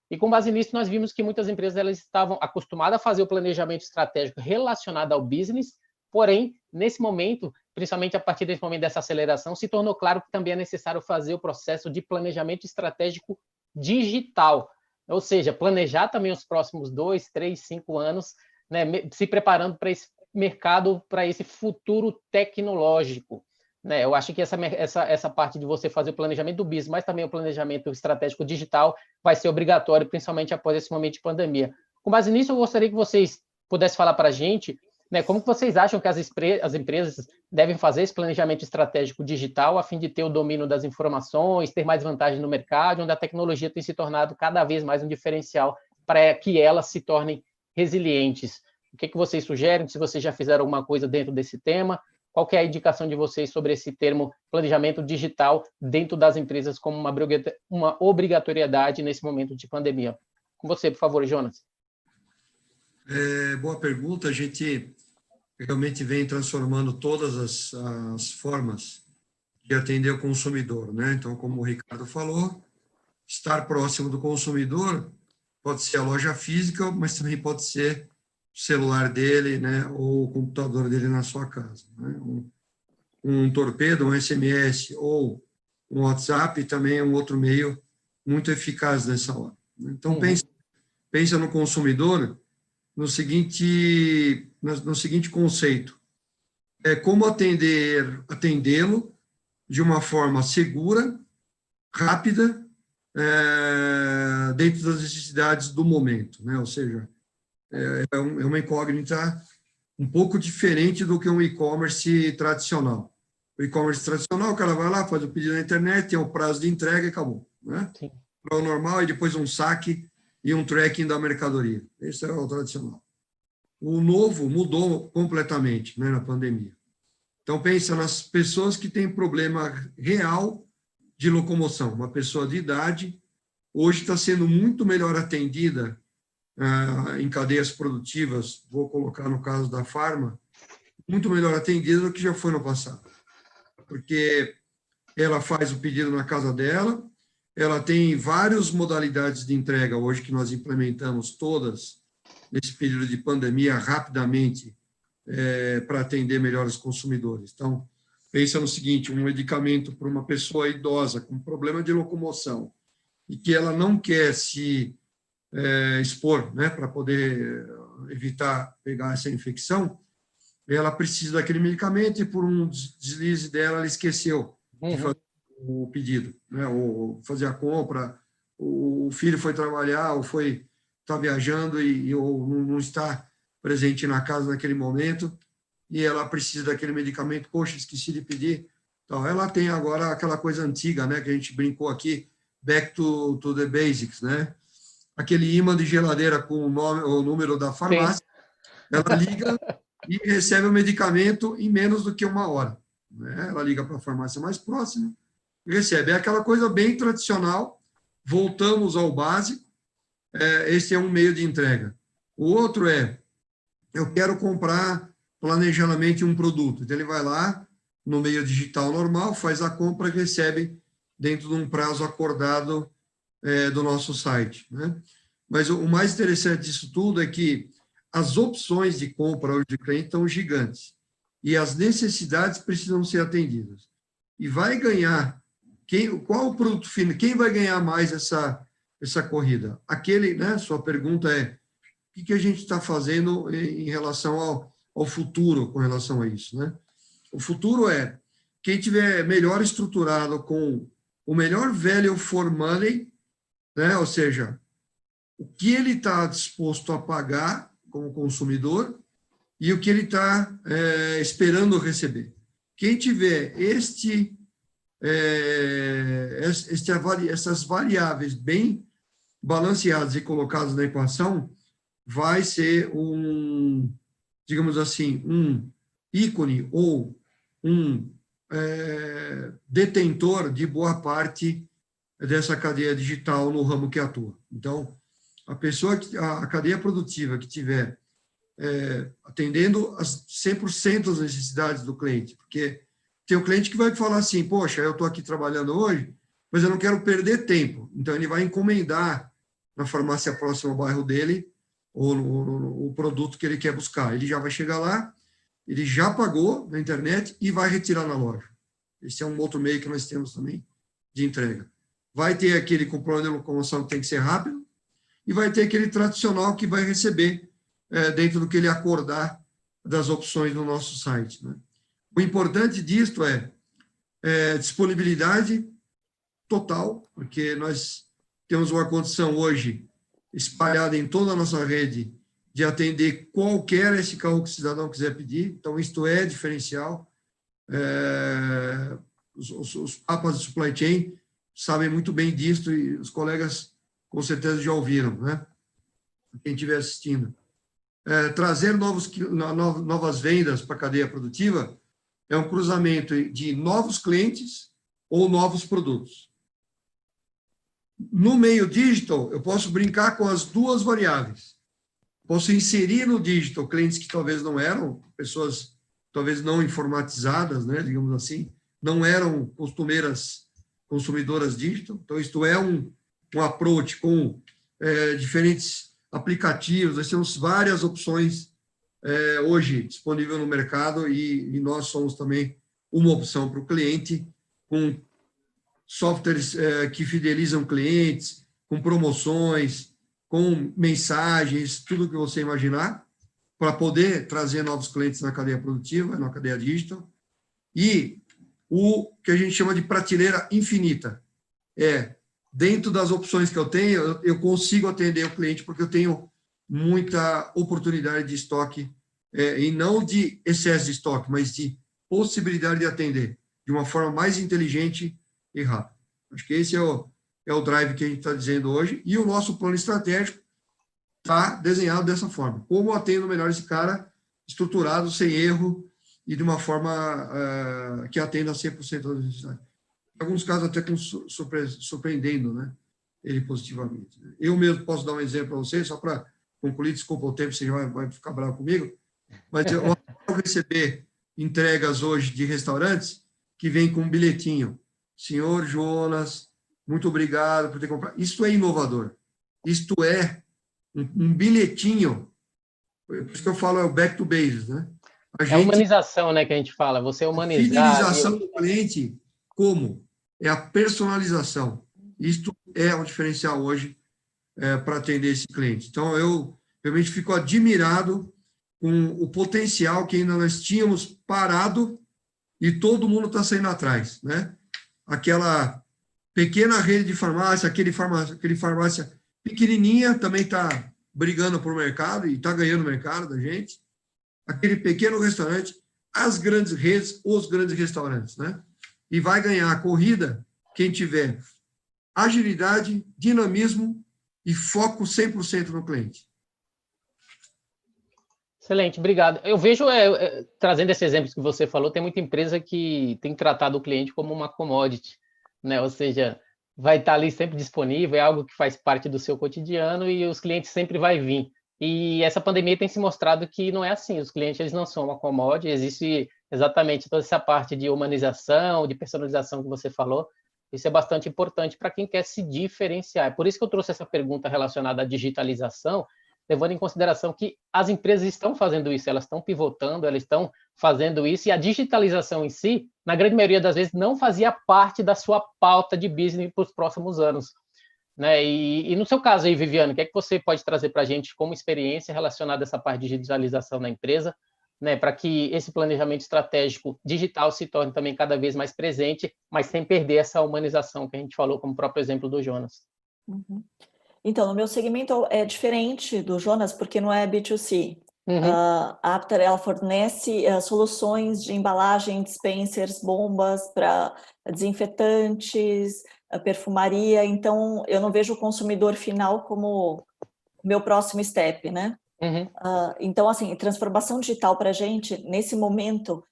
E com base nisso, nós vimos que muitas empresas elas estavam acostumadas a fazer o planejamento estratégico relacionado ao business, porém, nesse momento, principalmente a partir desse momento dessa aceleração, se tornou claro que também é necessário fazer o processo de planejamento estratégico digital, ou seja, planejar também os próximos 2, 3, 5 anos, né, se preparando para esse mercado, para esse futuro tecnológico. Né, eu acho que essa parte de você fazer o planejamento do business, mas também o planejamento estratégico digital vai ser obrigatório, principalmente após esse momento de pandemia. Com base nisso, eu gostaria que vocês pudessem falar para a gente, né, como que vocês acham que as empresas devem fazer esse planejamento estratégico digital a fim de ter o domínio das informações, ter mais vantagem no mercado, onde a tecnologia tem se tornado cada vez mais um diferencial para que elas se tornem resilientes. O que vocês sugerem? Se vocês já fizeram alguma coisa dentro desse tema? Qual que é a indicação de vocês sobre esse termo planejamento digital dentro das empresas como uma obrigatoriedade nesse momento de pandemia? Com você, por favor, Jonas. Boa pergunta. A gente realmente vem transformando todas as formas de atender o consumidor, né? Então, como o Ricardo falou, estar próximo do consumidor pode ser a loja física, mas também pode ser o celular dele, né, ou o computador dele na sua casa. Né? Um torpedo, um SMS ou um WhatsApp também é um outro meio muito eficaz nessa hora. Então, pensa no consumidor no seguinte conceito. Como atendê-lo de uma forma segura, rápida, dentro das necessidades do momento, né? Ou seja, é uma incógnita um pouco diferente do que um e-commerce tradicional. O e-commerce tradicional, o cara vai lá, faz o pedido na internet, tem o prazo de entrega e acabou. Né? Para o normal, e depois um saque e um tracking da mercadoria. Esse é o tradicional. O novo mudou completamente, né, na pandemia. Então, pensa nas pessoas que têm problema real de locomoção. Uma pessoa de idade, hoje está sendo muito melhor atendida em cadeias produtivas, vou colocar no caso da farma, muito melhor atendida do que já foi no passado. Porque ela faz o pedido na casa dela, ela tem várias modalidades de entrega hoje que nós implementamos todas nesse período de pandemia rapidamente para atender melhor os consumidores. Então, pensa no seguinte, um medicamento para uma pessoa idosa com problema de locomoção e que ela não quer se expor, né, para poder evitar pegar essa infecção, ela precisa daquele medicamento e por um deslize dela, ela esqueceu de fazer o pedido, né, ou fazer a compra, o filho foi trabalhar ou está viajando ou não está presente na casa naquele momento e ela precisa daquele medicamento, poxa, esqueci de pedir. Então, ela tem agora aquela coisa antiga, né, que a gente brincou aqui, back to the basics, né? Aquele imã de geladeira com o número da farmácia, ela liga e recebe o medicamento em menos do que 1 hora. Né? Ela liga para a farmácia mais próxima e recebe. É aquela coisa bem tradicional, voltamos ao básico, esse é um meio de entrega. O outro eu quero comprar planejadamente um produto. Então, ele vai lá, no meio digital normal, faz a compra e recebe dentro de um prazo acordado do nosso site. Né? Mas o mais interessante disso tudo é que as opções de compra hoje do cliente estão gigantes e as necessidades precisam ser atendidas. E vai ganhar, qual o produto final, quem vai ganhar mais essa corrida? Aquele, né? Sua pergunta o que a gente está fazendo em relação ao futuro com relação a isso, né? O futuro quem tiver melhor estruturado com o melhor value for money, né? Ou seja, o que ele está disposto a pagar como consumidor e o que ele está esperando receber. Quem tiver essas variáveis bem balanceadas e colocadas na equação, vai ser digamos assim, um ícone ou um detentor de boa parte dessa cadeia digital no ramo que atua. Então, a cadeia produtiva que tiver atendendo 100% das necessidades do cliente, porque tem o cliente que vai falar assim, poxa, eu estou aqui trabalhando hoje, mas eu não quero perder tempo. Então, ele vai encomendar na farmácia próxima ao bairro dele ou o produto que ele quer buscar. Ele já vai chegar lá, ele já pagou na internet e vai retirar na loja. Esse é um outro meio que nós temos também de entrega. Vai ter aquele com plano de locomoção que tem que ser rápido e vai ter aquele tradicional que vai receber dentro do que ele acordar das opções no nosso site. Né? O importante disto é disponibilidade total, porque nós temos uma condição hoje espalhada em toda a nossa rede de atender qualquer SKU que o cidadão quiser pedir. Então, isto é diferencial. Os papas de supply chain sabem muito bem disso e os colegas com certeza já ouviram, né? Quem estiver assistindo. Trazer novas vendas para a cadeia produtiva é um cruzamento de novos clientes ou novos produtos. No meio digital, eu posso brincar com as duas variáveis. Posso inserir no digital clientes que talvez não eram, pessoas talvez não informatizadas, né, digamos assim, não eram costumeiras consumidoras digital. Então, isto é um approach com diferentes aplicativos. Nós temos várias opções hoje disponíveis no mercado e nós somos também uma opção para o cliente, com softwares que fidelizam clientes, com promoções, com mensagens, tudo que você imaginar, para poder trazer novos clientes na cadeia produtiva, na cadeia digital. E o que a gente chama de prateleira infinita. Dentro das opções que eu tenho, eu consigo atender o cliente porque eu tenho muita oportunidade de estoque, e não de excesso de estoque, mas de possibilidade de atender de uma forma mais inteligente e rápida. Acho que esse é o drive que a gente está dizendo hoje, e o nosso plano estratégico está desenhado dessa forma. Como eu atendo melhor esse cara, estruturado, sem erro, e de uma forma que atenda a 100% das necessidades. Em alguns casos, até surpreendendo, né, ele positivamente. Eu mesmo posso dar um exemplo para vocês, só para concluir, desculpa o tempo, você vai ficar bravo comigo, mas eu receber entregas hoje de restaurantes que vêm com um bilhetinho. Senhor Jonas, muito obrigado por ter comprado. Isso é inovador. Isto é um bilhetinho. Por isso que eu falo, é o back to basics, né? A humanização, né, que a gente fala. Você humanizar... Fidelização do cliente, como? É a personalização. Isto é um diferencial hoje para atender esse cliente. Então, eu realmente fico admirado com o potencial que ainda nós tínhamos parado e todo mundo está saindo atrás, né? Aquela pequena rede de farmácia, aquele farmácia pequenininha também está brigando por mercado e está ganhando mercado da gente. Aquele pequeno restaurante, as grandes redes, os grandes restaurantes, né? E vai ganhar a corrida quem tiver agilidade, dinamismo e foco 100% no cliente. Excelente, obrigado. Eu vejo, trazendo esses exemplos que você falou, tem muita empresa que tem tratado o cliente como uma commodity, né? Ou seja, vai estar ali sempre disponível, é algo que faz parte do seu cotidiano e os clientes sempre vai vir. E essa pandemia tem se mostrado que não é assim, os clientes eles não são uma commodity, existe exatamente toda essa parte de humanização, de personalização que você falou. Isso é bastante importante para quem quer se diferenciar. É por isso que eu trouxe essa pergunta relacionada à digitalização, levando em consideração que as empresas estão fazendo isso, elas estão pivotando, elas estão fazendo isso, e a digitalização em si, na grande maioria das vezes, não fazia parte da sua pauta de business para os próximos anos. Né? E no seu caso aí, Viviane, o que é que você pode trazer para a gente como experiência relacionada a essa parte de digitalização na empresa, né, para que esse planejamento estratégico digital se torne também cada vez mais presente, mas sem perder essa humanização que a gente falou, como o próprio exemplo do Jonas? Uhum. Então, no meu segmento é diferente do Jonas, porque não é B2C. A Aptar, ela fornece soluções de embalagem, dispensers, bombas para desinfetantes, perfumaria. Então, eu não vejo o consumidor final como meu próximo step, né? Então, assim, transformação digital para a gente, nesse momento,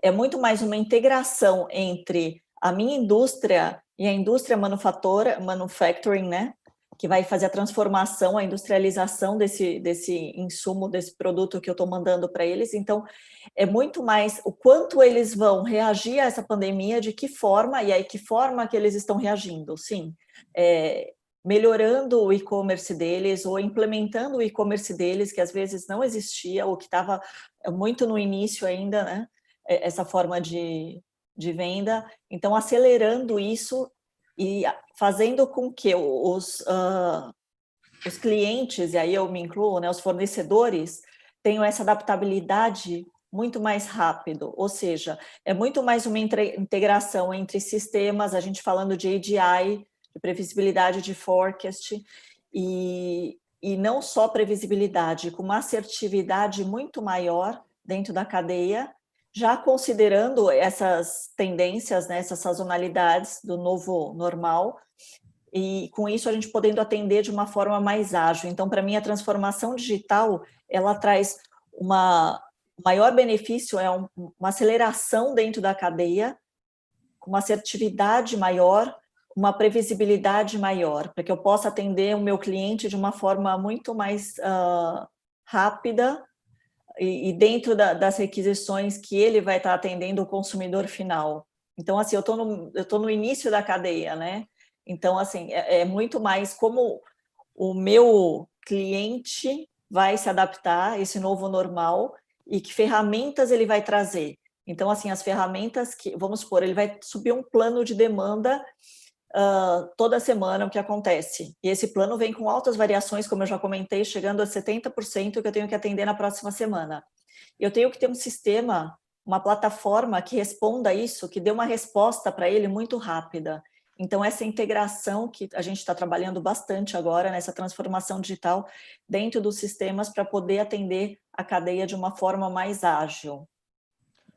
é muito mais uma integração entre a minha indústria e a indústria manufacturing, né? Que vai fazer a transformação, a industrialização desse insumo, desse produto que eu estou mandando para eles. Então, é muito mais o quanto eles vão reagir a essa pandemia, de que forma, e aí que forma que eles estão reagindo. Sim, melhorando o e-commerce deles, ou implementando o e-commerce deles, que às vezes não existia, ou que estava muito no início ainda, né? Essa forma de venda. Então, acelerando isso e fazendo com que os clientes, e aí eu me incluo, né, os fornecedores, tenham essa adaptabilidade muito mais rápido, ou seja, é muito mais uma integração entre sistemas, a gente falando de AGI, de previsibilidade de forecast, e não só previsibilidade, com uma assertividade muito maior dentro da cadeia, já considerando essas tendências, né, essas sazonalidades do novo normal, e com isso a gente podendo atender de uma forma mais ágil. Então, para mim, a transformação digital, ela traz uma maior benefício, uma aceleração dentro da cadeia, com uma assertividade maior, uma previsibilidade maior, para que eu possa atender o meu cliente de uma forma muito mais rápida, e dentro das requisições que ele vai estar atendendo o consumidor final. Então, assim, eu estou no início da cadeia, né? Então, assim, é muito mais como o meu cliente vai se adaptar a esse novo normal e que ferramentas ele vai trazer. Então, assim, as ferramentas que, vamos supor, ele vai subir um plano de demanda toda semana, o que acontece. E esse plano vem com altas variações, como eu já comentei, chegando a 70% que eu tenho que atender na próxima semana. Eu tenho que ter um sistema, uma plataforma que responda a isso, que dê uma resposta para ele muito rápida. Então, essa integração que a gente está trabalhando bastante agora, nessa transformação digital dentro dos sistemas, para poder atender a cadeia de uma forma mais ágil.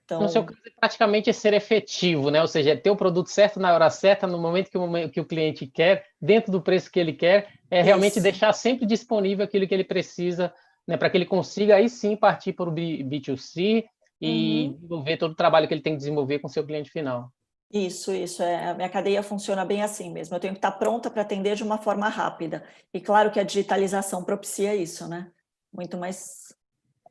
Então, no seu caso, é praticamente ser efetivo, né? Ou seja, é ter o produto certo na hora certa, no momento que o cliente quer, dentro do preço que ele quer, realmente deixar sempre disponível aquilo que ele precisa, né? Para que ele consiga aí sim partir para o B2C e desenvolver todo o trabalho que ele tem que desenvolver com o seu cliente final. Isso, a minha cadeia funciona bem assim mesmo, eu tenho que estar pronta para atender de uma forma rápida, e claro que a digitalização propicia isso, né? Muito mais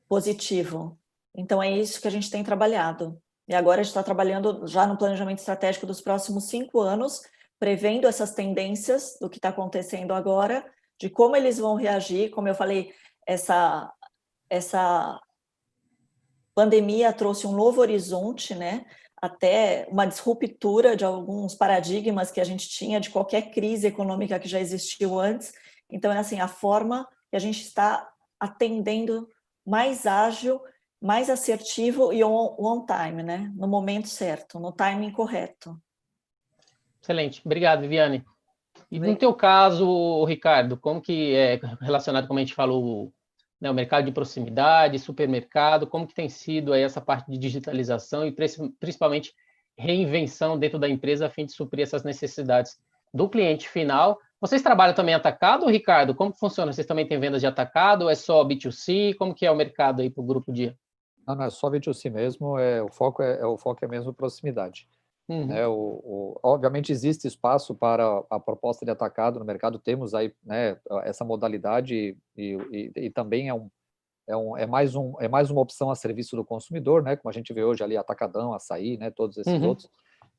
positivo. Então, é isso que a gente tem trabalhado. E agora a gente está trabalhando já no planejamento estratégico dos próximos 5 anos, prevendo essas tendências do que está acontecendo agora, de como eles vão reagir. Como eu falei, essa pandemia trouxe um novo horizonte, né? até uma disruptura de alguns paradigmas que a gente tinha de qualquer crise econômica que já existiu antes. Então, é assim, a forma que a gente está atendendo mais ágil, mais assertivo e on time, né? No momento certo, no timing correto. Excelente. Obrigado, Viviane. E no teu caso, Ricardo, como que é relacionado, como a gente falou, né, o mercado de proximidade, supermercado, como que tem sido aí essa parte de digitalização e principalmente reinvenção dentro da empresa a fim de suprir essas necessidades do cliente final? Vocês trabalham também atacado, Ricardo? Como que funciona? Vocês também têm vendas de atacado ou é só B2C? Como que é o mercado aí para o Grupo Dia? Não, não é só B2C mesmo, o foco é mesmo proximidade. Uhum. Obviamente existe espaço para a proposta de atacado no mercado, temos aí, né, essa modalidade e também é mais uma opção a serviço do consumidor, né, como a gente vê hoje ali, Atacadão, Açaí, né, todos esses outros,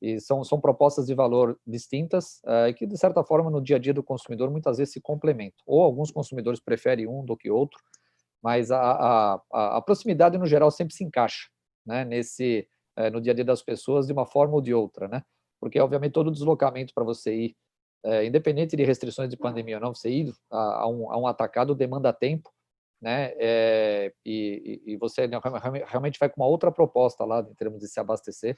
e são propostas de valor distintas, que de certa forma no dia a dia do consumidor muitas vezes se complementam, ou alguns consumidores preferem um do que outro, mas a proximidade no geral sempre se encaixa, né, no dia a dia das pessoas de uma forma ou de outra, né, porque obviamente todo deslocamento para você ir, independente de restrições de pandemia ou não, você ir a um atacado demanda tempo, né, e você realmente vai com uma outra proposta lá em termos de se abastecer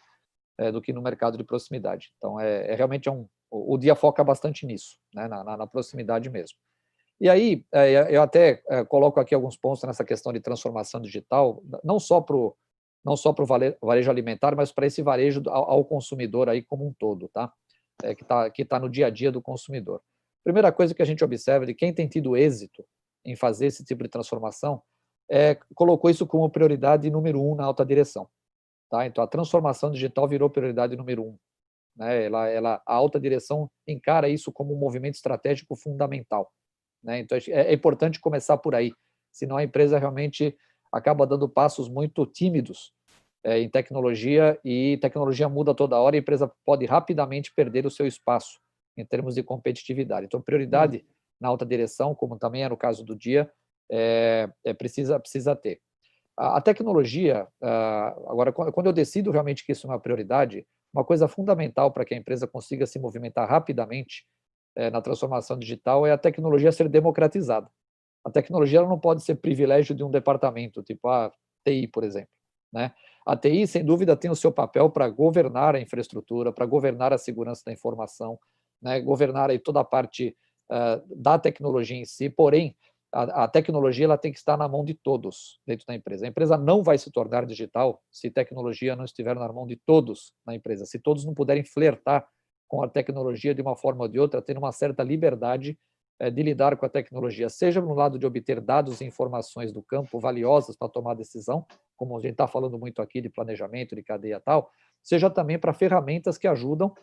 do que no mercado de proximidade. Então, realmente o dia foca bastante nisso, né, na proximidade mesmo. E aí, eu até coloco aqui alguns pontos nessa questão de transformação digital, não só para o varejo alimentar, mas para esse varejo ao consumidor aí como um todo, tá? Que tá no dia a dia do consumidor. Primeira coisa que a gente observa de quem tem tido êxito em fazer esse tipo de transformação colocou isso como prioridade número 1 na alta direção, tá? Então, a transformação digital virou prioridade número 1, né? A alta direção encara isso como um movimento estratégico fundamental, né? Então, é importante começar por aí, senão a empresa realmente acaba dando passos muito tímidos em tecnologia, e tecnologia muda toda hora e a empresa pode rapidamente perder o seu espaço em termos de competitividade. Então, prioridade na alta direção, como também é no caso do Dia, precisa ter. A tecnologia, agora, quando eu decido realmente que isso é uma prioridade, uma coisa fundamental para que a empresa consiga se movimentar rapidamente na transformação digital é a tecnologia ser democratizada. A tecnologia ela não pode ser privilégio de um departamento, tipo a TI, por exemplo, né? A TI, sem dúvida, tem o seu papel para governar a infraestrutura, para governar a segurança da informação, né? Governar aí toda a parte da tecnologia em si, porém, a tecnologia ela tem que estar na mão de todos dentro da empresa. A empresa não vai se tornar digital se tecnologia não estiver na mão de todos na empresa, se todos não puderem flertar com a tecnologia de uma forma ou de outra, tendo uma certa liberdade de lidar com a tecnologia, seja no lado de obter dados e informações do campo valiosas para tomar decisão, como a gente está falando muito aqui de planejamento, de cadeia e tal, seja também para ferramentas que ajudam,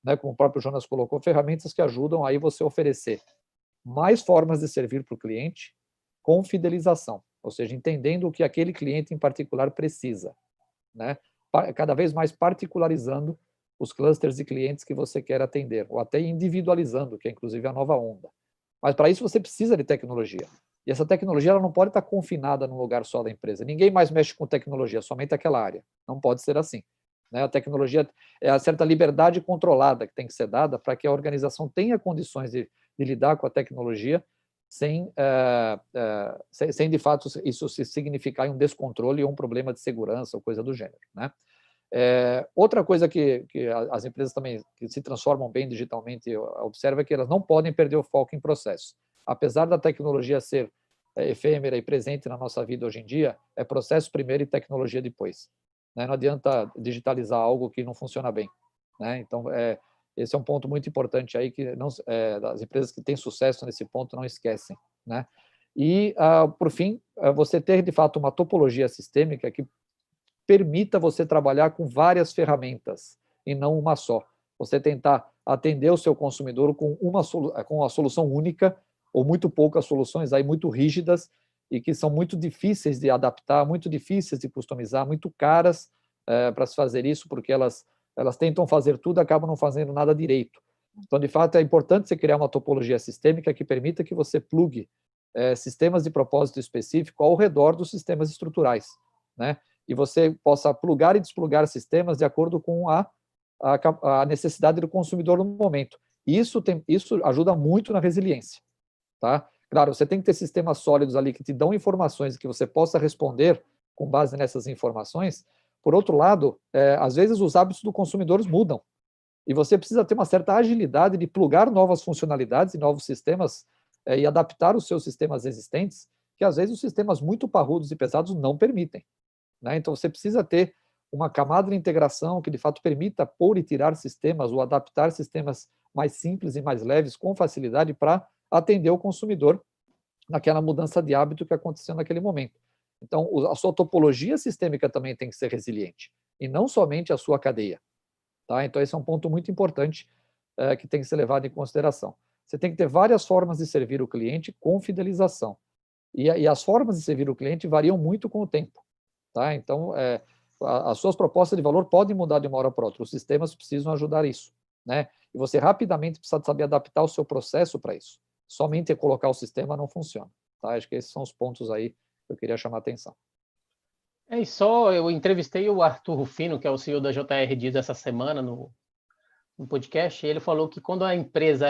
né, como o próprio Jonas colocou, ferramentas que ajudam aí você oferecer mais formas de servir para o cliente com fidelização, ou seja, entendendo o que aquele cliente em particular precisa, né? Cada vez mais particularizando os clusters de clientes que você quer atender, ou até individualizando, que é inclusive a nova onda. Mas para isso você precisa de tecnologia. E essa tecnologia ela não pode estar confinada num lugar só da empresa. Ninguém mais mexe com tecnologia, somente aquela área. Não pode ser assim, né? A tecnologia é a certa liberdade controlada que tem que ser dada para que a organização tenha condições de lidar com a tecnologia sem de fato isso se significar um descontrole ou um problema de segurança ou coisa do gênero, né? Outra coisa que as empresas também que se transformam bem digitalmente observa é que elas não podem perder o foco em processos. Apesar da tecnologia ser efêmera e presente na nossa vida hoje em dia, é processo primeiro e tecnologia depois, né? Não adianta digitalizar algo que não funciona bem, né? Então, esse é um ponto muito importante aí que as empresas que têm sucesso nesse ponto não esquecem, né? E, por fim, você ter de fato uma topologia sistêmica que permita você trabalhar com várias ferramentas e não uma só. Você tentar atender o seu consumidor com uma solução única ou muito poucas soluções aí muito rígidas e que são muito difíceis de adaptar, muito difíceis de customizar, muito caras para se fazer isso, porque elas tentam fazer tudo e acabam não fazendo nada direito. Então, de fato, é importante você criar uma topologia sistêmica que permita que você plugue sistemas de propósito específico ao redor dos sistemas estruturais, né? e você possa plugar e desplugar sistemas de acordo com a necessidade do consumidor no momento. Isso ajuda muito na resiliência. Tá? Claro, você tem que ter sistemas sólidos ali que te dão informações que você possa responder com base nessas informações. Por outro lado, às vezes os hábitos do consumidor mudam e você precisa ter uma certa agilidade de plugar novas funcionalidades e novos sistemas e adaptar os seus sistemas existentes, que às vezes os sistemas muito parrudos e pesados não permitem. Né? Então você precisa ter uma camada de integração que de fato permita pôr e tirar sistemas ou adaptar sistemas mais simples e mais leves com facilidade para atender o consumidor naquela mudança de hábito que aconteceu naquele momento. Então, a sua topologia sistêmica também tem que ser resiliente, e não somente a sua cadeia. Tá? Então, esse é um ponto muito importante que tem que ser levado em consideração. Você tem que ter várias formas de servir o cliente com fidelização. E as formas de servir o cliente variam muito com o tempo. Tá? Então, as suas propostas de valor podem mudar de uma hora para outra. Os sistemas precisam ajudar isso. Né? E você rapidamente precisa saber adaptar o seu processo para isso. Somente colocar o sistema não funciona. Tá? Acho que esses são os pontos aí que eu queria chamar a atenção. E só, eu entrevistei o Arthur Rufino, que é o CEO da JR Dias essa semana no podcast, e ele falou que quando a empresa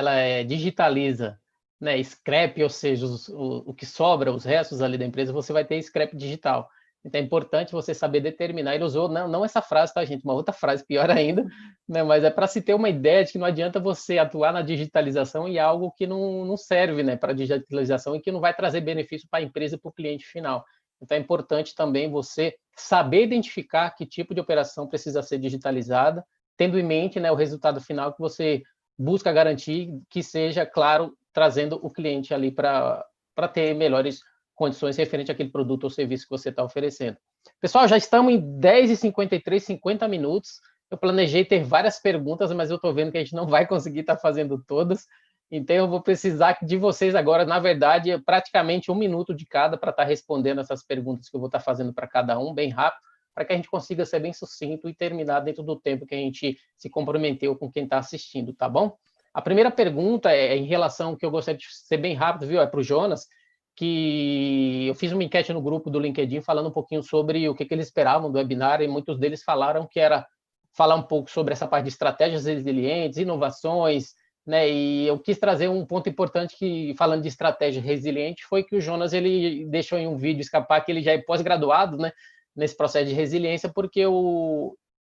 digitaliza, né, scrap, ou seja, o que sobra, os restos ali da empresa, você vai ter scrap digital. Então é importante você saber determinar. Ele usou não essa frase, tá, gente? Uma outra frase, pior ainda, né? Mas é para se ter uma ideia de que não adianta você atuar na digitalização e algo que não serve, né, para a digitalização e que não vai trazer benefício para a empresa e para o cliente final. Então é importante também você saber identificar que tipo de operação precisa ser digitalizada, tendo em mente, né, o resultado final que você busca garantir que seja, claro, trazendo o cliente ali para ter melhores condições referente àquele produto ou serviço que você está oferecendo. Pessoal, já estamos em 10h53, 50 minutos. Eu planejei ter várias perguntas, mas eu estou vendo que a gente não vai conseguir estar fazendo todas. Então, eu vou precisar de vocês agora, na verdade, praticamente 1 minuto de cada para estar respondendo essas perguntas que eu vou estar fazendo para cada um, bem rápido, para que a gente consiga ser bem sucinto e terminar dentro do tempo que a gente se comprometeu com quem está assistindo, tá bom? A primeira pergunta é em relação, que eu gostaria de ser bem rápido, viu? É para o Jonas, que eu fiz uma enquete no grupo do LinkedIn falando um pouquinho sobre o que eles esperavam do webinar, e muitos deles falaram que era falar um pouco sobre essa parte de estratégias resilientes, inovações, né? E eu quis trazer um ponto importante que, falando de estratégia resiliente, foi que o Jonas ele deixou em um vídeo escapar que ele já é pós-graduado, né, nesse processo de resiliência, porque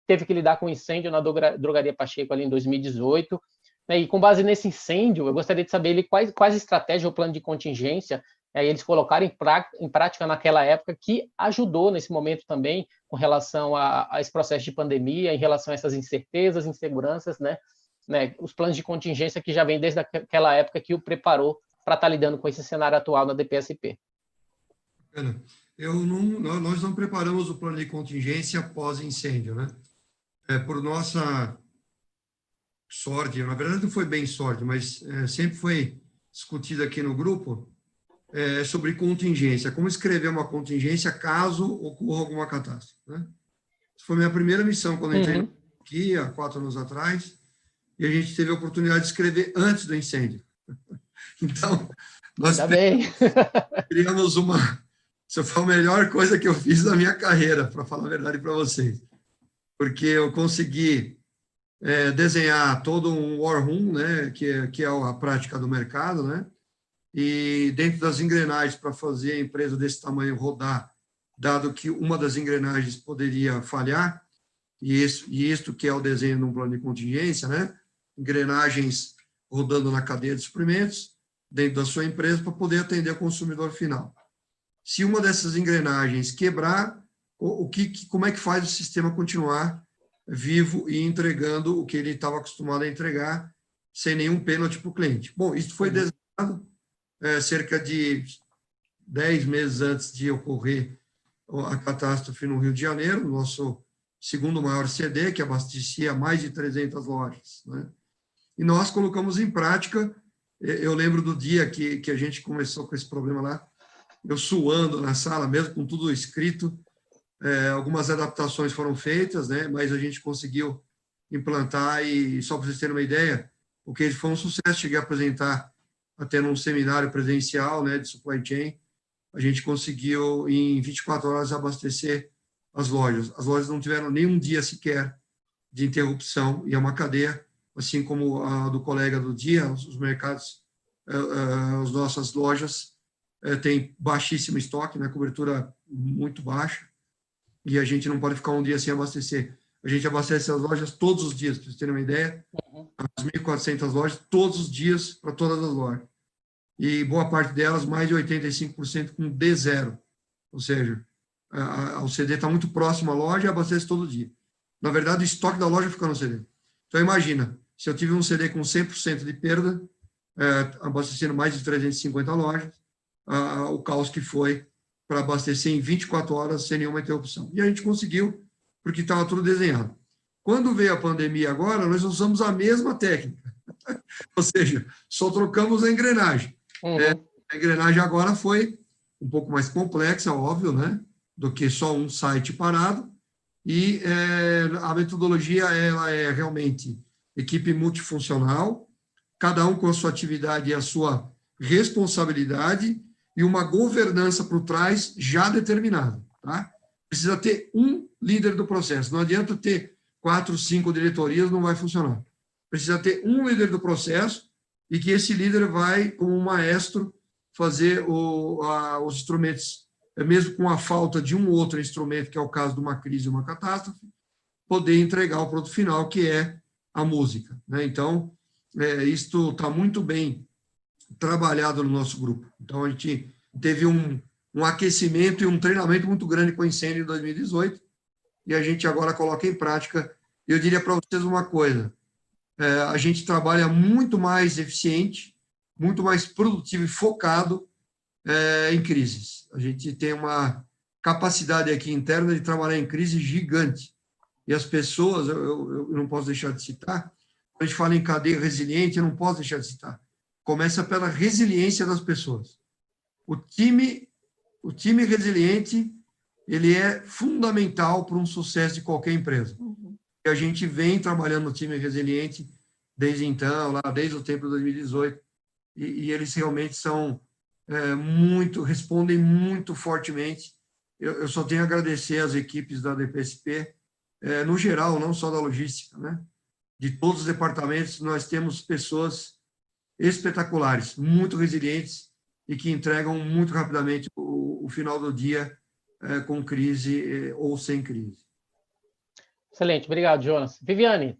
teve que lidar com um incêndio na Drogaria Pacheco ali em 2018, né? E com base nesse incêndio, eu gostaria de saber quais estratégias ou plano de contingência eles colocaram em prática naquela época, que ajudou nesse momento também com relação a esse processo de pandemia, em relação a essas incertezas, inseguranças, né? Os planos de contingência que já vem desde aquela época que o preparou para estar lidando com esse cenário atual na DPSP. Nós não preparamos o plano de contingência após incêndio, né? Por nossa sorte, na verdade não foi bem sorte, mas sempre foi discutido aqui no grupo, sobre contingência, como escrever uma contingência caso ocorra alguma catástrofe. Né? Essa foi a minha primeira missão quando eu entrei aqui, há 4 anos atrás, e a gente teve a oportunidade de escrever antes do incêndio. Então, nós criamos Isso foi a melhor coisa que eu fiz na minha carreira, para falar a verdade para vocês. Porque eu consegui desenhar todo um war room, né, que é a prática do mercado, né? E dentro das engrenagens para fazer a empresa desse tamanho rodar, dado que uma das engrenagens poderia falhar, e isto que é o desenho de um plano de contingência, né? Engrenagens rodando na cadeia de suprimentos dentro da sua empresa para poder atender o consumidor final. Se uma dessas engrenagens quebrar, como é que faz o sistema continuar vivo e entregando o que ele estava acostumado a entregar sem nenhum pênalti para o cliente? Bom, isso foi desenhado cerca de 10 meses antes de ocorrer a catástrofe no Rio de Janeiro, nosso segundo maior CD, que abastecia mais de 300 lojas. Né? E nós colocamos em prática. Eu lembro do dia que a gente começou com esse problema lá, eu suando na sala, mesmo com tudo escrito. Algumas adaptações foram feitas, né? Mas a gente conseguiu implantar, e só para vocês terem uma ideia, o que foi um sucesso. Cheguei a apresentar até num seminário presencial, né, de supply chain. A gente conseguiu, em 24 horas, abastecer as lojas. As lojas não tiveram nenhum dia sequer de interrupção, e é uma cadeia, assim como a do colega do dia, os mercados, as nossas lojas têm baixíssimo estoque, né, cobertura muito baixa, e a gente não pode ficar um dia sem abastecer. A gente abastece as lojas todos os dias, para vocês terem uma ideia, as 1.400 lojas, todos os dias, para todas as lojas. E boa parte delas, mais de 85% com D0, ou seja, o CD está muito próximo à loja e abastece todo dia. Na verdade, o estoque da loja fica no CD. Então, imagina, se eu tive um CD com 100% de perda, abastecendo mais de 350 lojas, o caos que foi para abastecer em 24 horas sem nenhuma interrupção. E a gente conseguiu, porque estava tudo desenhado. Quando veio a pandemia agora, nós usamos a mesma técnica. Ou seja, só trocamos a engrenagem. A engrenagem agora foi um pouco mais complexa, óbvio, né, do que só um site parado, e a metodologia ela é realmente equipe multifuncional, cada um com a sua atividade e a sua responsabilidade, e uma governança por trás já determinada. Tá? Precisa ter um líder do processo, não adianta ter 4, 5 diretorias, não vai funcionar. Precisa ter um líder do processo, e que esse líder vai, como um maestro, fazer os instrumentos, mesmo com a falta de um outro instrumento, que é o caso de uma crise, uma catástrofe, poder entregar o produto final, que é a música. Né? Então, isto está muito bem trabalhado no nosso grupo. Então, a gente teve um aquecimento e um treinamento muito grande com o incêndio em 2018, e a gente agora coloca em prática. Eu diria para vocês uma coisa, a gente trabalha muito mais eficiente, muito mais produtivo e focado em crises. A gente tem uma capacidade aqui interna de trabalhar em crise gigante. E as pessoas, eu não posso deixar de citar, quando a gente fala em cadeia resiliente, eu não posso deixar de citar. Começa pela resiliência das pessoas. O time resiliente, ele é fundamental para um sucesso de qualquer empresa. E a gente vem trabalhando no time resiliente desde então, desde o tempo de 2018, e eles realmente são respondem muito fortemente. Eu só tenho a agradecer às equipes da DPSP, no geral, não só da logística, né? De todos os departamentos, nós temos pessoas espetaculares, muito resilientes e que entregam muito rapidamente o final do dia com crise ou sem crise. Excelente, obrigado, Jonas. Viviane,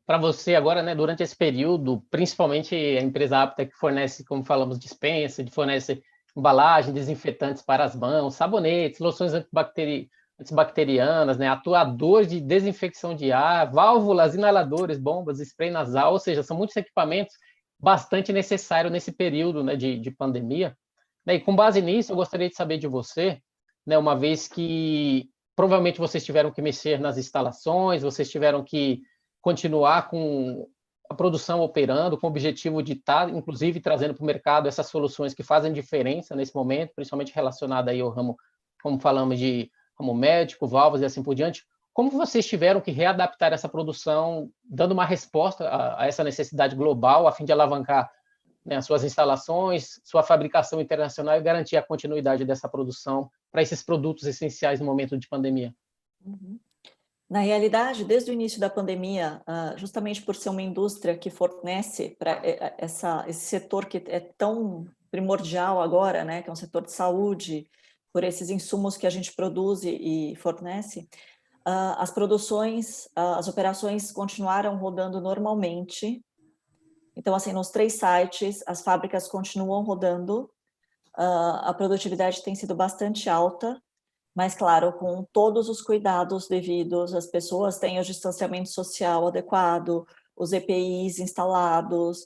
para você agora, né, durante esse período, principalmente a empresa Apta, que fornece, como falamos, dispensa, fornece embalagem, desinfetantes para as mãos, sabonetes, loções antibacterianas, né, atuador de desinfecção de ar, válvulas, inaladores, bombas, spray nasal, ou seja, são muitos equipamentos bastante necessários nesse período, né, de pandemia. E com base nisso, eu gostaria de saber de você, né, uma vez que provavelmente vocês tiveram que mexer nas instalações, vocês tiveram que continuar com a produção operando, com o objetivo de estar, inclusive, trazendo para o mercado essas soluções que fazem diferença nesse momento, principalmente relacionada aí ao ramo, como falamos, de ramo médico, válvulas e assim por diante. Como vocês tiveram que readaptar essa produção, dando uma resposta a essa necessidade global, a fim de alavancar, né, as suas instalações, sua fabricação internacional e garantir a continuidade dessa produção para esses produtos essenciais no momento de pandemia? Na realidade, desde o início da pandemia, justamente por ser uma indústria que fornece para esse setor que é tão primordial agora, né, que é um setor de saúde, por esses insumos que a gente produz e fornece, as produções, as operações continuaram rodando normalmente. Então, assim, nos 3 sites, as fábricas continuam rodando, a produtividade tem sido bastante alta, mas, claro, com todos os cuidados devidos, as pessoas têm o distanciamento social adequado, os EPIs instalados,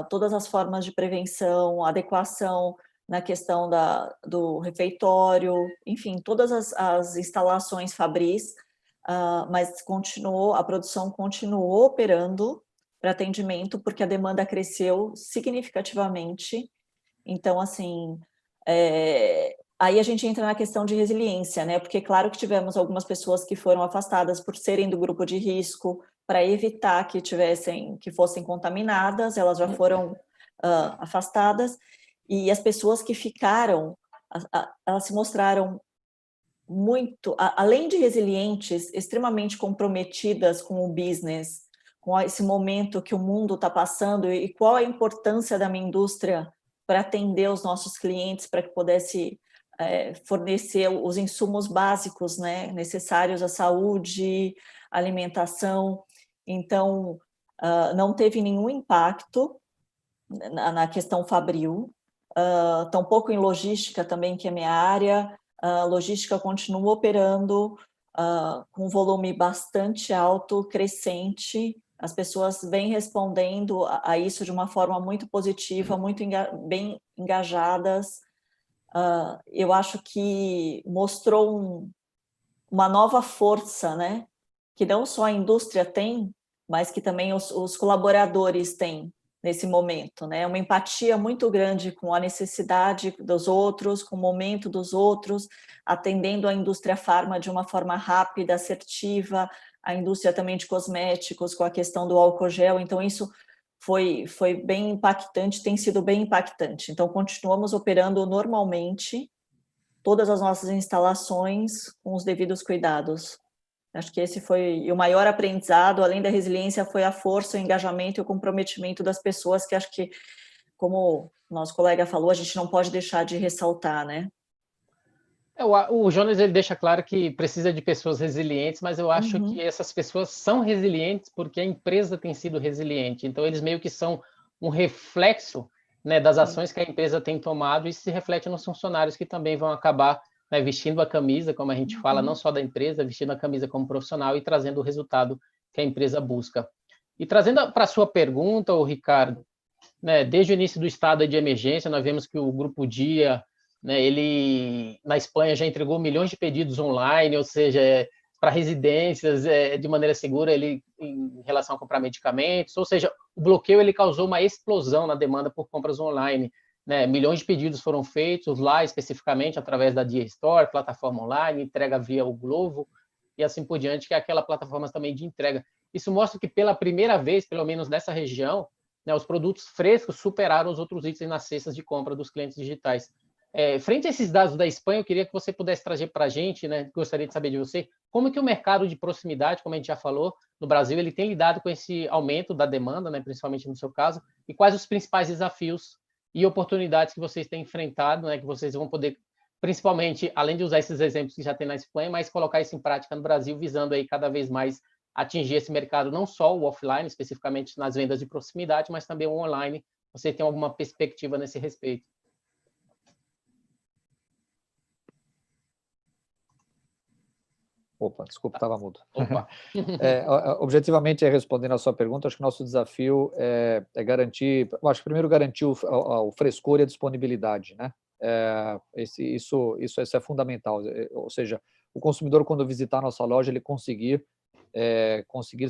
todas as formas de prevenção, adequação na questão do refeitório, enfim, todas as instalações fabris, mas a produção continuou operando para atendimento, porque a demanda cresceu significativamente. Então, assim, aí a gente entra na questão de resiliência, né? Porque claro que tivemos algumas pessoas que foram afastadas por serem do grupo de risco, para evitar que fossem contaminadas, elas já foram afastadas, e as pessoas que ficaram, elas se mostraram além de resilientes, extremamente comprometidas com o business, com esse momento que o mundo está passando e qual a importância da minha indústria para atender os nossos clientes, para que pudesse fornecer os insumos básicos, né, necessários à saúde, alimentação. Então, não teve nenhum impacto na questão fabril, tampouco em logística também, que é minha área. A logística continua operando com um volume bastante alto, crescente. As pessoas vêm respondendo a isso de uma forma muito positiva, muito bem engajadas. Eu acho que mostrou uma nova força, né? Que não só a indústria tem, mas que também os colaboradores têm nesse momento, né? Uma empatia muito grande com a necessidade dos outros, com o momento dos outros, atendendo a indústria farma de uma forma rápida, assertiva, a indústria também de cosméticos, com a questão do álcool gel. Então, isso foi bem impactante, tem sido bem impactante. Então, continuamos operando normalmente todas as nossas instalações com os devidos cuidados. Acho que esse foi o maior aprendizado, além da resiliência, foi a força, o engajamento e o comprometimento das pessoas, que acho que, como o nosso colega falou, a gente não pode deixar de ressaltar, né? O Jonas ele deixa claro que precisa de pessoas resilientes, mas eu acho que essas pessoas são resilientes porque a empresa tem sido resiliente. Então, eles meio que são um reflexo, né, das ações que a empresa tem tomado e se reflete nos funcionários que também vão acabar, né, vestindo a camisa, como a gente fala, não só da empresa, vestindo a camisa como profissional e trazendo o resultado que a empresa busca. E trazendo para a sua pergunta, Ricardo, né, desde o início do estado de emergência, nós vemos que o Grupo Dia, né, ele na Espanha já entregou milhões de pedidos online, ou seja, para residências de maneira segura, ele em relação a comprar medicamentos, ou seja, o bloqueio ele causou uma explosão na demanda por compras online, né? Milhões de pedidos foram feitos lá especificamente através da Dia Store, plataforma online, entrega via o Glovo e assim por diante, que é aquela plataforma também de entrega. Isso mostra que pela primeira vez, pelo menos nessa região, né, os produtos frescos superaram os outros itens nas cestas de compra dos clientes digitais. Frente a esses dados da Espanha, eu queria que você pudesse trazer para a gente, né, gostaria de saber de você, como que o mercado de proximidade, como a gente já falou, no Brasil, ele tem lidado com esse aumento da demanda, né, principalmente no seu caso, e quais os principais desafios e oportunidades que vocês têm enfrentado, né, que vocês vão poder, principalmente, além de usar esses exemplos que já tem na Espanha, mas colocar isso em prática no Brasil, visando aí cada vez mais atingir esse mercado, não só o offline, especificamente nas vendas de proximidade, mas também o online. Você tem alguma perspectiva nesse respeito? Opa, desculpa, estava mudo. Opa. Objetivamente, respondendo a sua pergunta, acho que o nosso desafio é garantir, acho que primeiro garantir o frescor e a disponibilidade, né? Isso é fundamental, ou seja, o consumidor, quando visitar a nossa loja, ele conseguir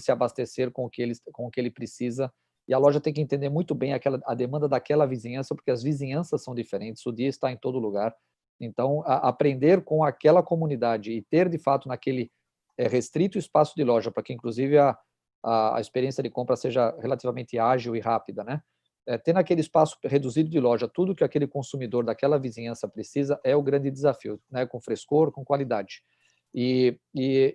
se abastecer com o que ele precisa, e a loja tem que entender muito bem a demanda daquela vizinhança, porque as vizinhanças são diferentes, o Dia está em todo lugar. Então, aprender com aquela comunidade e ter, de fato, naquele restrito espaço de loja, para que, inclusive, a experiência de compra seja relativamente ágil e rápida, né? Ter naquele espaço reduzido de loja tudo que aquele consumidor daquela vizinhança precisa é o grande desafio, né? Com frescor, com qualidade. E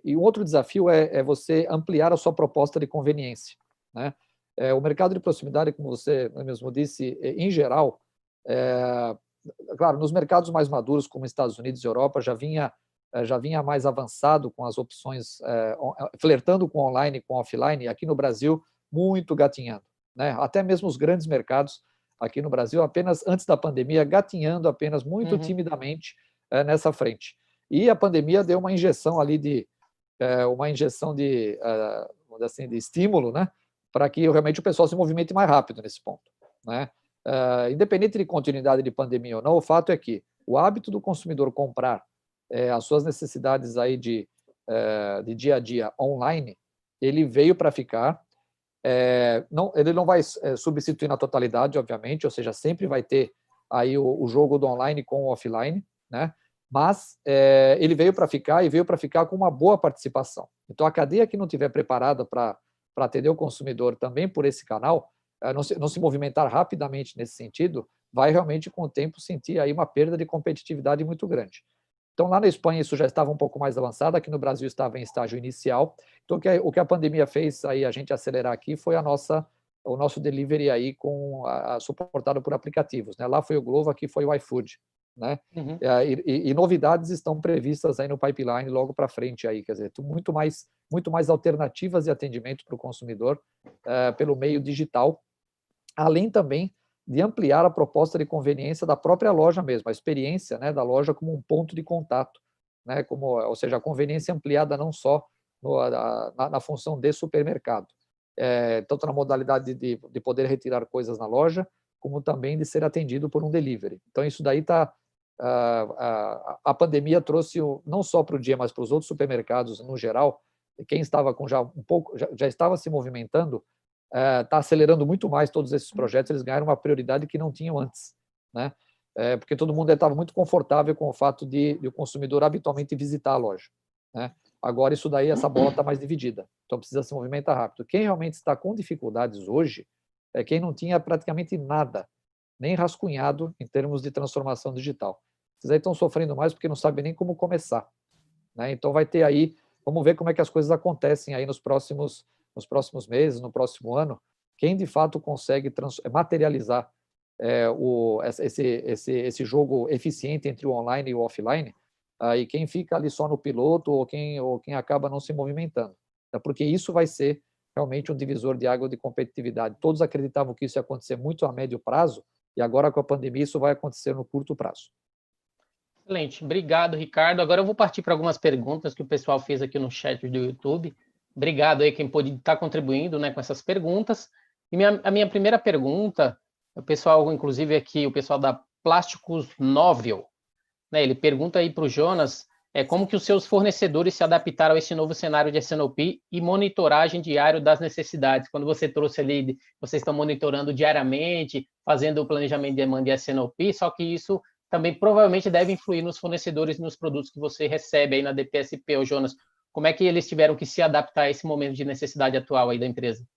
um outro desafio é você ampliar a sua proposta de conveniência, né? O mercado de proximidade, como você mesmo disse, em geral, claro, nos mercados mais maduros, como Estados Unidos e Europa, já vinha mais avançado com as opções, flertando com online e com offline. Aqui no Brasil, muito gatinhando, né? Até mesmo os grandes mercados aqui no Brasil, apenas antes da pandemia, gatinhando apenas muito timidamente nessa frente. E a pandemia deu uma injeção ali de estímulo, né? Para que realmente o pessoal se movimente mais rápido nesse ponto, né? Independente de continuidade de pandemia ou não, o fato é que o hábito do consumidor comprar as suas necessidades aí de dia a dia online, ele veio para ficar. Ele não vai substituir na totalidade, obviamente, ou seja, sempre vai ter aí o jogo do online com o offline, né? Mas ele veio para ficar, e veio para ficar com uma boa participação. Então, a cadeia que não estiver preparada para atender o consumidor também por esse canal, não se movimentar rapidamente nesse sentido, vai realmente, com o tempo, sentir aí uma perda de competitividade muito grande. Então, lá na Espanha isso já estava um pouco mais avançado, aqui no Brasil estava em estágio inicial. Então, o que a pandemia fez aí a gente acelerar aqui foi o nosso delivery aí suportado por aplicativos, né? Lá foi o Glovo, aqui foi o iFood, né? Uhum. E novidades estão previstas aí no pipeline logo para frente aí, quer dizer, muito mais alternativas de atendimento para o consumidor pelo meio digital, além também de ampliar a proposta de conveniência da própria loja mesmo, a experiência, né, da loja como um ponto de contato, né, ou seja, a conveniência ampliada não só na função de supermercado, tanto na modalidade de poder retirar coisas na loja, como também de ser atendido por um delivery. Então, isso daí a pandemia trouxe não só para o Dia, mas para os outros supermercados no geral. Quem estava já estava se movimentando, está acelerando muito mais todos esses projetos, eles ganharam uma prioridade que não tinham antes, né? Porque todo mundo estava muito confortável com o fato de o consumidor habitualmente visitar a loja, né? Agora isso daí, essa bola está mais dividida, então precisa se movimentar rápido. Quem realmente está com dificuldades hoje é quem não tinha praticamente nada, nem rascunhado em termos de transformação digital. Vocês aí estão sofrendo mais porque não sabem nem como começar, né? Então vai ter aí, vamos ver como é que as coisas acontecem aí nos próximos meses, no próximo ano, quem de fato consegue materializar esse jogo eficiente entre o online e o offline, e quem fica ali só no piloto ou quem acaba não se movimentando, porque isso vai ser realmente um divisor de água de competitividade. Todos acreditavam que isso ia acontecer muito a médio prazo, e agora com a pandemia isso vai acontecer no curto prazo. Excelente, obrigado, Ricardo. Agora eu vou partir para algumas perguntas que o pessoal fez aqui no chat do YouTube. Obrigado aí quem pôde estar contribuindo, né, com essas perguntas. E a minha primeira pergunta, o pessoal, inclusive aqui, o pessoal da Plásticos Novel, né, ele pergunta aí para o Jonas como que os seus fornecedores se adaptaram a esse novo cenário de S&OP e monitoragem diário das necessidades. Quando você trouxe ali, vocês estão monitorando diariamente, fazendo o planejamento de demanda de S&OP, só que isso também provavelmente deve influir nos fornecedores e nos produtos que você recebe aí na DPSP, ô Jonas. Como é que eles tiveram que se adaptar a esse momento de necessidade atual aí da empresa?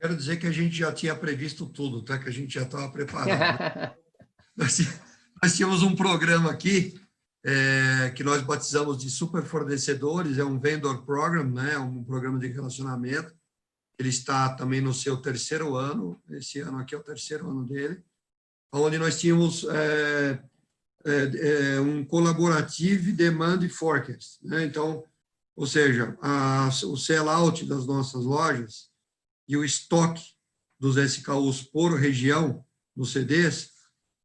Quero dizer que a gente já tinha previsto tudo, tá? Que a gente já estava preparado. Nós tínhamos um programa aqui que nós batizamos de Super Fornecedores, é um Vendor Program, né? Um programa de relacionamento. Ele está também no seu terceiro ano, esse ano aqui é o terceiro ano dele, onde nós tínhamos um Collaborative Demand Forecast, né? Então, ou seja, o sell-out das nossas lojas e o estoque dos SKUs por região, nos CDs,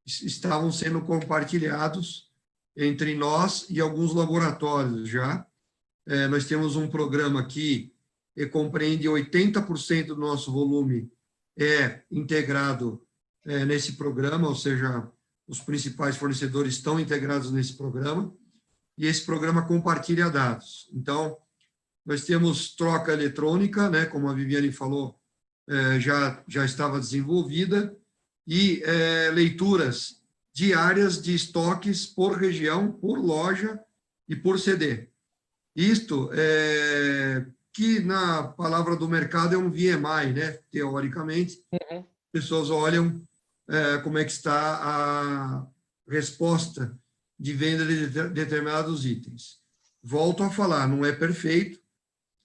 estavam sendo compartilhados entre nós e alguns laboratórios já. Nós temos um programa aqui que compreende 80% do nosso volume integrado nesse programa, ou seja, os principais fornecedores estão integrados nesse programa, e esse programa compartilha dados. Então, nós temos troca eletrônica, né, como a Viviane falou, já estava desenvolvida, e leituras diárias de estoques por região, por loja e por CD. Isto que, na palavra do mercado, é um VMI, né, teoricamente. As pessoas olham como é que está a resposta de venda de determinados itens. Volto a falar, não é perfeito,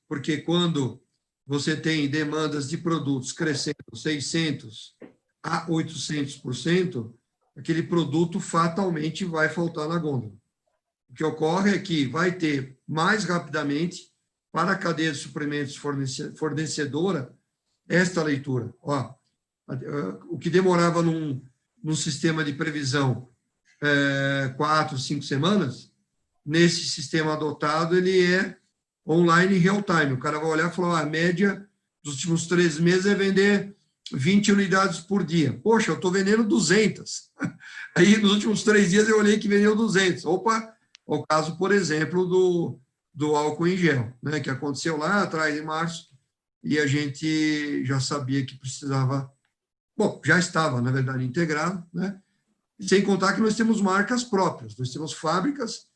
porque quando você tem demandas de produtos crescendo 600% a 800%, aquele produto fatalmente vai faltar na gôndola. O que ocorre é que vai ter mais rapidamente, para a cadeia de suprimentos fornecedora, esta leitura. O que demorava num sistema de previsão 4, 5 semanas, nesse sistema adotado, ele é online real time. O cara vai olhar e falar, a média dos últimos 3 meses é vender 20 unidades por dia. Poxa, eu estou vendendo 200. Aí, nos últimos 3 dias, eu olhei que vendeu 200. Opa, o caso, por exemplo, do álcool em gel, né, que aconteceu lá atrás, em março, e a gente já sabia que precisava... Bom, já estava, na verdade, integrado, né? Sem contar que nós temos marcas próprias. Nós temos fábricas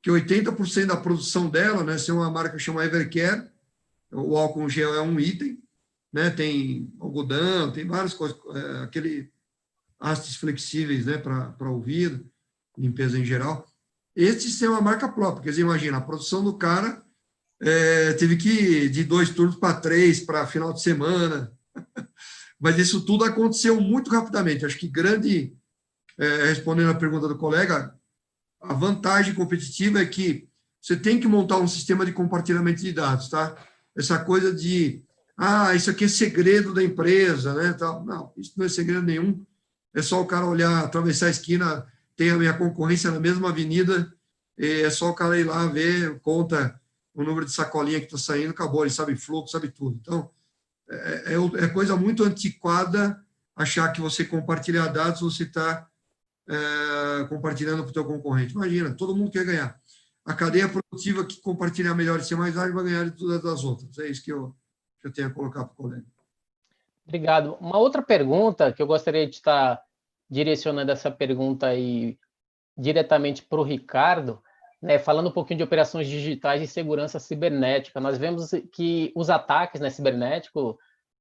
que 80% da produção dela, né, se uma marca chama Evercare, o álcool em gel é um item, né, tem algodão, tem várias coisas, aquele hastes flexíveis, né, para ouvido, limpeza em geral. esse sistema é uma marca própria. Quer dizer, imagina, a produção do cara teve que ir de 2 turnos para 3, para final de semana. Mas isso tudo aconteceu muito rapidamente. Acho que respondendo a pergunta do colega, a vantagem competitiva é que você tem que montar um sistema de compartilhamento de dados, tá? Essa coisa de, isso aqui é segredo da empresa, né? Não, isso não é segredo nenhum. É só o cara olhar, atravessar a esquina, tem a minha concorrência na mesma avenida, é só o cara ir lá ver, conta o número de sacolinha que está saindo, acabou, ele sabe fluxo, sabe tudo. Então, é coisa muito antiquada achar que você compartilhar dados, você está compartilhando com o teu concorrente. Imagina, todo mundo quer ganhar. A cadeia produtiva que compartilhar melhor e ser mais ágil vai ganhar de todas as outras. É isso que eu tenho a colocar para o colega. Obrigado. Uma outra pergunta que eu gostaria de estar direcionando essa pergunta aí diretamente para o Ricardo, né, falando um pouquinho de operações digitais e segurança cibernética. Nós vemos que os ataques, né, cibernéticos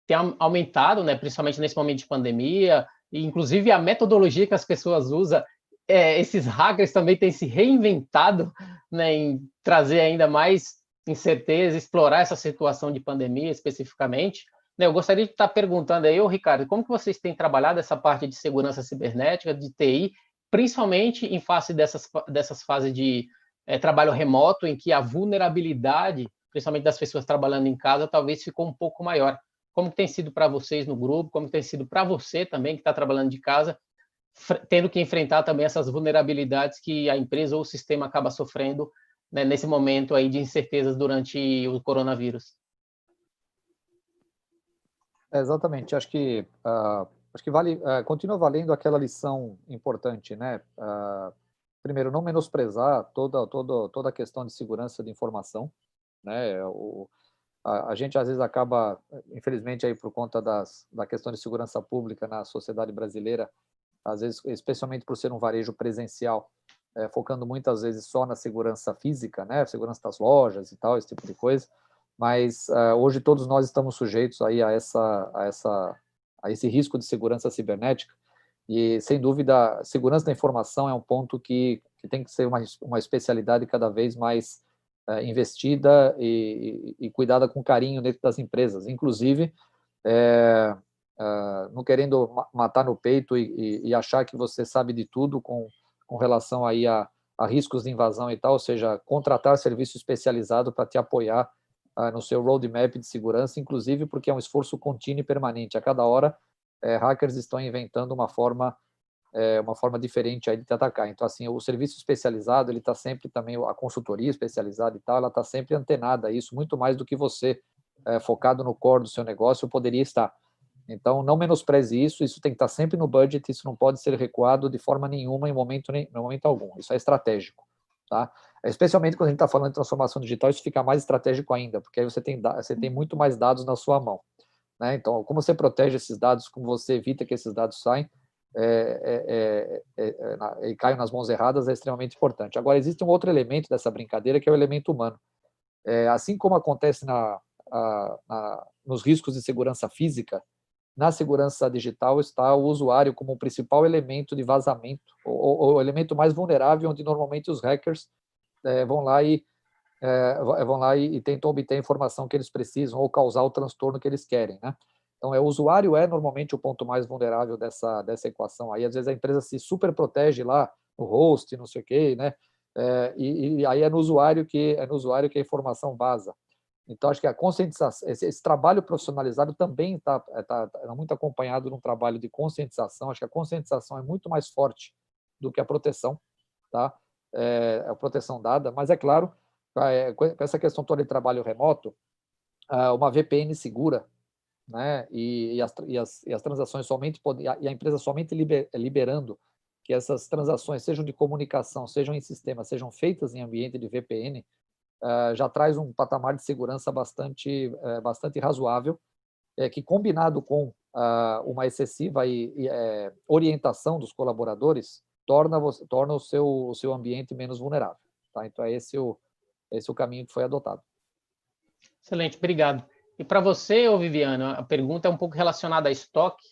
têm aumentado, né, principalmente nesse momento de pandemia, e inclusive a metodologia que as pessoas usam, esses hackers também têm se reinventado, né, em trazer ainda mais incerteza, explorar essa situação de pandemia especificamente. Né, eu gostaria de estar perguntando aí, Ricardo, como que vocês têm trabalhado essa parte de segurança cibernética, de TI, principalmente em face dessas fases de trabalho remoto, em que a vulnerabilidade, principalmente das pessoas trabalhando em casa, talvez ficou um pouco maior. Como que tem sido para vocês no grupo, como que tem sido para você também, que está trabalhando de casa, tendo que enfrentar também essas vulnerabilidades que a empresa ou o sistema acaba sofrendo, né, nesse momento aí de incertezas durante o coronavírus? Exatamente. Acho que continua valendo aquela lição importante, né? Primeiro, não menosprezar toda a questão de segurança de informação, né? A gente às vezes acaba, infelizmente, aí por conta da questão de segurança pública na sociedade brasileira, às vezes, especialmente por ser um varejo presencial, focando muitas vezes só na segurança física, né? Segurança das lojas e tal, esse tipo de coisa. Mas hoje todos nós estamos sujeitos aí a esse risco de segurança cibernética, e sem dúvida segurança da informação é um ponto que tem que ser uma especialidade cada vez mais investida e cuidada com carinho dentro das empresas, inclusive não querendo matar no peito e achar que você sabe de tudo com relação aí a riscos de invasão e tal, ou seja, contratar serviço especializado para te apoiar no seu roadmap de segurança, inclusive porque é um esforço contínuo e permanente. A cada hora, hackers estão inventando uma forma diferente aí de te atacar. Então, assim, o serviço especializado, ele está sempre também, a consultoria especializada e tal, ela está sempre antenada a isso, muito mais do que você, focado no core do seu negócio, poderia estar. Então, não menospreze isso tem que estar sempre no budget, isso não pode ser recuado de forma nenhuma em momento algum. Isso é estratégico, tá? Especialmente quando a gente está falando de transformação digital, isso fica mais estratégico ainda, porque aí você tem muito mais dados na sua mão, né? Então, como você protege esses dados, como você evita que esses dados saiam e caiam nas mãos erradas, é extremamente importante. Agora, existe um outro elemento dessa brincadeira, que é o elemento humano. Assim como acontece nos riscos de segurança física, na segurança digital está o usuário como o principal elemento de vazamento, ou o elemento mais vulnerável, onde normalmente os hackers vão lá e tentam obter a informação que eles precisam ou causar o transtorno que eles querem, né? Então, o usuário é normalmente o ponto mais vulnerável dessa equação. Aí, às vezes, a empresa se super protege lá no host, não sei o quê, né? E aí é no usuário que a informação vaza. Então, acho que a conscientização, esse trabalho profissionalizado também está muito acompanhado de um trabalho de conscientização. Acho que a conscientização é muito mais forte do que a proteção, tá? A proteção dada, mas é claro, com essa questão toda de trabalho remoto, uma VPN segura, né? E as transações somente e a empresa somente liberando que essas transações, sejam de comunicação, sejam em sistema, sejam feitas em ambiente de VPN, já traz um patamar de segurança bastante razoável, que combinado com uma excessiva orientação dos colaboradores, torna o seu ambiente menos vulnerável. Tá? Então, esse é o caminho que foi adotado. Excelente, obrigado. E para você, Viviana, a pergunta é um pouco relacionada a estoque,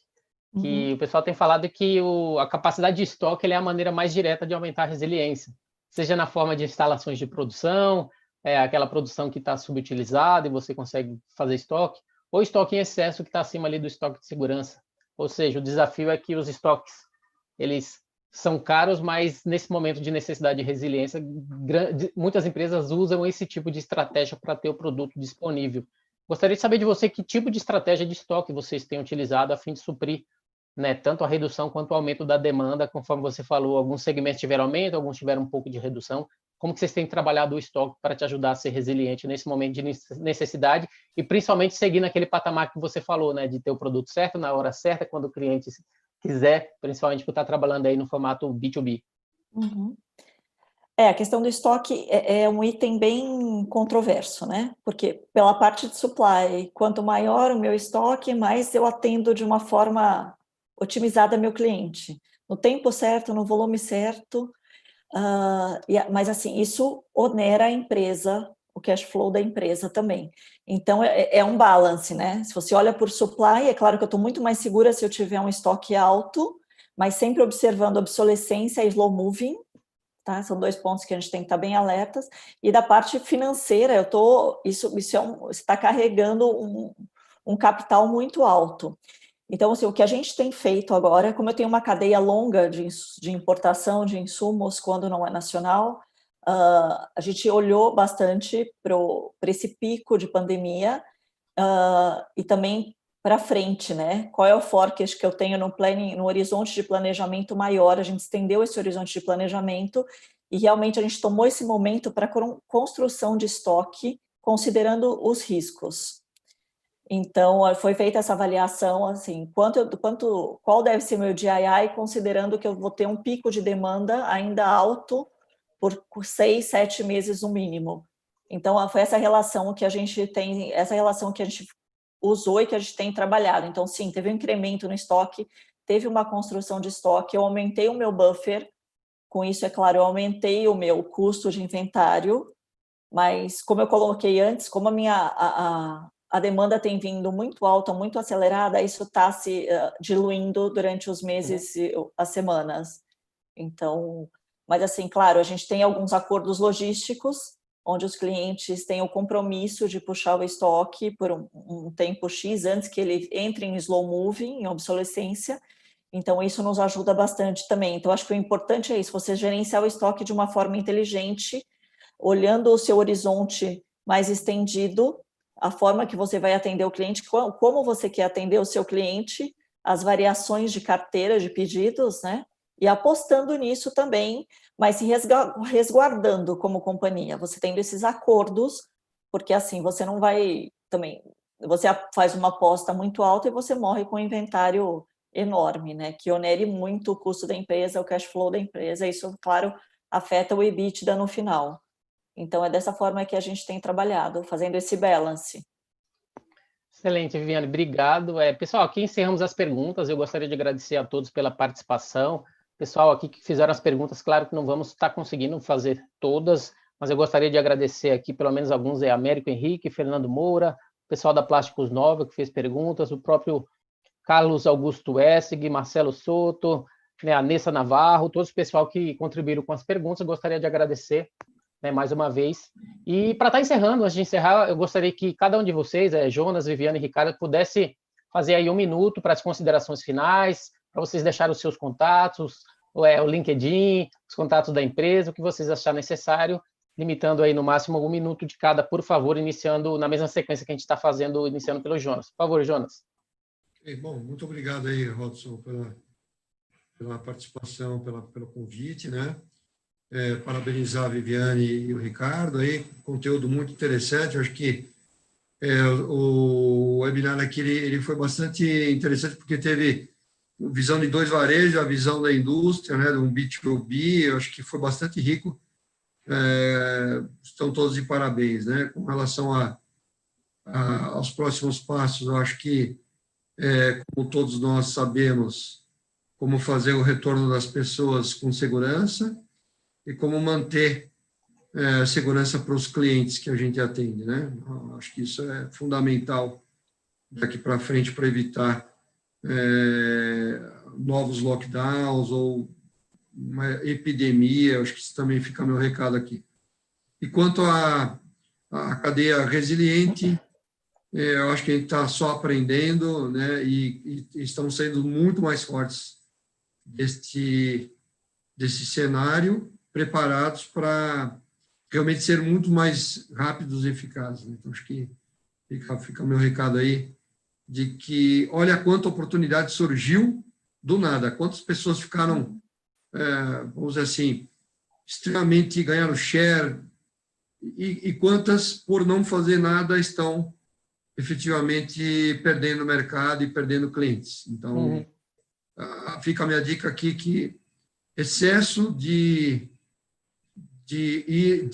que o pessoal tem falado que a capacidade de estoque é a maneira mais direta de aumentar a resiliência. seja na forma de instalações de produção, aquela produção que está subutilizada e você consegue fazer estoque, ou estoque em excesso que está acima ali do estoque de segurança. Ou seja, o desafio é que os estoques, eles são caros, mas nesse momento de necessidade de resiliência, muitas empresas usam esse tipo de estratégia para ter o produto disponível. Gostaria de saber de você que tipo de estratégia de estoque vocês têm utilizado a fim de suprir, né, tanto a redução quanto o aumento da demanda, conforme você falou, alguns segmentos tiveram aumento, alguns tiveram um pouco de redução. Como que vocês têm trabalhado o estoque para te ajudar a ser resiliente nesse momento de necessidade e principalmente seguir naquele patamar que você falou, né, de ter o produto certo, na hora certa, quando o cliente quiser, principalmente por estar trabalhando aí no formato B2B. Uhum. A questão do estoque é um item bem controverso, né? Porque pela parte de supply, quanto maior o meu estoque, mais eu atendo de uma forma otimizada meu cliente. No tempo certo, no volume certo, mas assim, isso onera a empresa, o cash flow da empresa também. Então, é um balance, né? Se você olha por supply, é claro que eu estou muito mais segura se eu tiver um estoque alto, mas sempre observando obsolescência e slow moving, tá? São 2 pontos que a gente tem que estar bem alertas. E da parte financeira, isso está carregando um capital muito alto. Então, assim, o que a gente tem feito agora, como eu tenho uma cadeia longa de importação de insumos quando não é nacional, a gente olhou bastante para esse pico de pandemia e também para frente, né? Qual é o forecast que eu tenho no horizonte de planejamento maior? A gente estendeu esse horizonte de planejamento e realmente a gente tomou esse momento para construção de estoque, considerando os riscos. Então, foi feita essa avaliação, assim, qual deve ser meu DII, considerando que eu vou ter um pico de demanda ainda alto por 6, 7 meses no mínimo. Então, foi essa relação que a gente usou e que a gente tem trabalhado. Então, sim, teve um incremento no estoque, teve uma construção de estoque, eu aumentei o meu buffer, com isso, é claro, eu aumentei o meu custo de inventário, mas como eu coloquei antes, como a demanda tem vindo muito alta, muito acelerada, isso está se diluindo durante os meses e as semanas. Então, mas assim, claro, a gente tem alguns acordos logísticos, onde os clientes têm o compromisso de puxar o estoque por um tempo X antes que ele entre em slow moving, em obsolescência. Então, isso nos ajuda bastante também. Então, acho que o importante é isso, você gerenciar o estoque de uma forma inteligente, olhando o seu horizonte mais estendido, a forma que você vai atender o cliente, como você quer atender o seu cliente, as variações de carteira de pedidos, né? E apostando nisso também, mas se resguardando como companhia, você tendo esses acordos, porque assim, você não vai também, você faz uma aposta muito alta e você morre com um inventário enorme, né? Que onere muito o custo da empresa, o cash flow da empresa, isso, claro, afeta o EBITDA no final. Então, é dessa forma que a gente tem trabalhado, fazendo esse balance. Excelente, Viviane, obrigado. Pessoal, aqui encerramos as perguntas. Eu gostaria de agradecer a todos pela participação. Pessoal aqui que fizeram as perguntas, claro que não vamos estar conseguindo fazer todas, mas eu gostaria de agradecer aqui pelo menos alguns, Américo Henrique, Fernando Moura, o pessoal da Plásticos Nova que fez perguntas, o próprio Carlos Augusto Essig, Marcelo Soto, né, a Nessa Navarro, todo o pessoal que contribuíram com as perguntas, eu gostaria de agradecer, né, mais uma vez. E para estar encerrando, antes de encerrar, eu gostaria que cada um de vocês, Jonas, Viviane e Ricardo, pudesse fazer aí 1 minuto para as considerações finais, para vocês deixarem os seus contatos, o LinkedIn, os contatos da empresa, o que vocês acharem necessário, limitando aí no máximo 1 minuto de cada, por favor, iniciando na mesma sequência que a gente está fazendo, iniciando pelo Jonas. Por favor, Jonas. Bom, muito obrigado aí, Rodson, pela participação, pelo convite, né? Parabenizar a Viviane e o Ricardo aí, conteúdo muito interessante. Eu acho que o webinar aqui ele foi bastante interessante porque teve visão de 2 varejos, a visão da indústria, né, de um B2B. Eu acho que foi bastante rico. Estão todos de parabéns, né? Com relação aos próximos passos, eu acho que, como todos nós sabemos, como fazer o retorno das pessoas com segurança e como manter segurança para os clientes que a gente atende, né? Acho que isso é fundamental daqui para frente para evitar novos lockdowns ou uma epidemia, acho que isso também fica meu recado aqui. E quanto à cadeia resiliente, eu acho que a gente está só aprendendo, né, e estamos sendo muito mais fortes desse cenário, preparados para realmente ser muito mais rápidos e eficazes. Então, acho que fica o meu recado aí, de que olha quanta oportunidade surgiu do nada, quantas pessoas ficaram, vamos dizer assim, extremamente ganharam share, e quantas, por não fazer nada, estão efetivamente perdendo mercado e perdendo clientes. Então, fica a minha dica aqui que excesso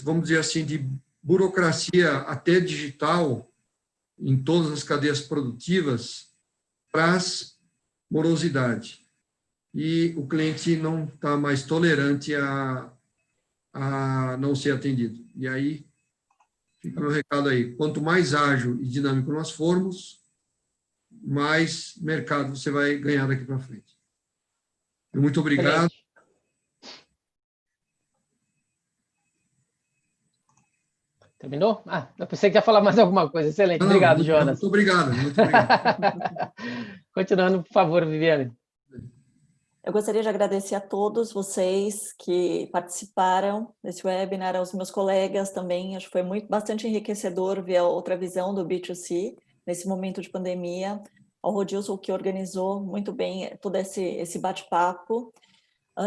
vamos dizer assim, de burocracia até digital em todas as cadeias produtivas traz morosidade. E o cliente não está mais tolerante a não ser atendido. E aí, fica o meu recado aí. Quanto mais ágil e dinâmico nós formos, mais mercado você vai ganhar daqui para frente. Muito obrigado. Excelente. Terminou? Eu pensei que ia falar mais alguma coisa. Excelente. Obrigado, Jonas. Muito obrigado. Muito obrigado. Continuando, por favor, Viviane. Eu gostaria de agradecer a todos vocês que participaram desse webinar, aos meus colegas também. Acho que foi bastante enriquecedor ver a outra visão do B2C nesse momento de pandemia. Ao Rodilson, que organizou muito bem todo esse bate-papo.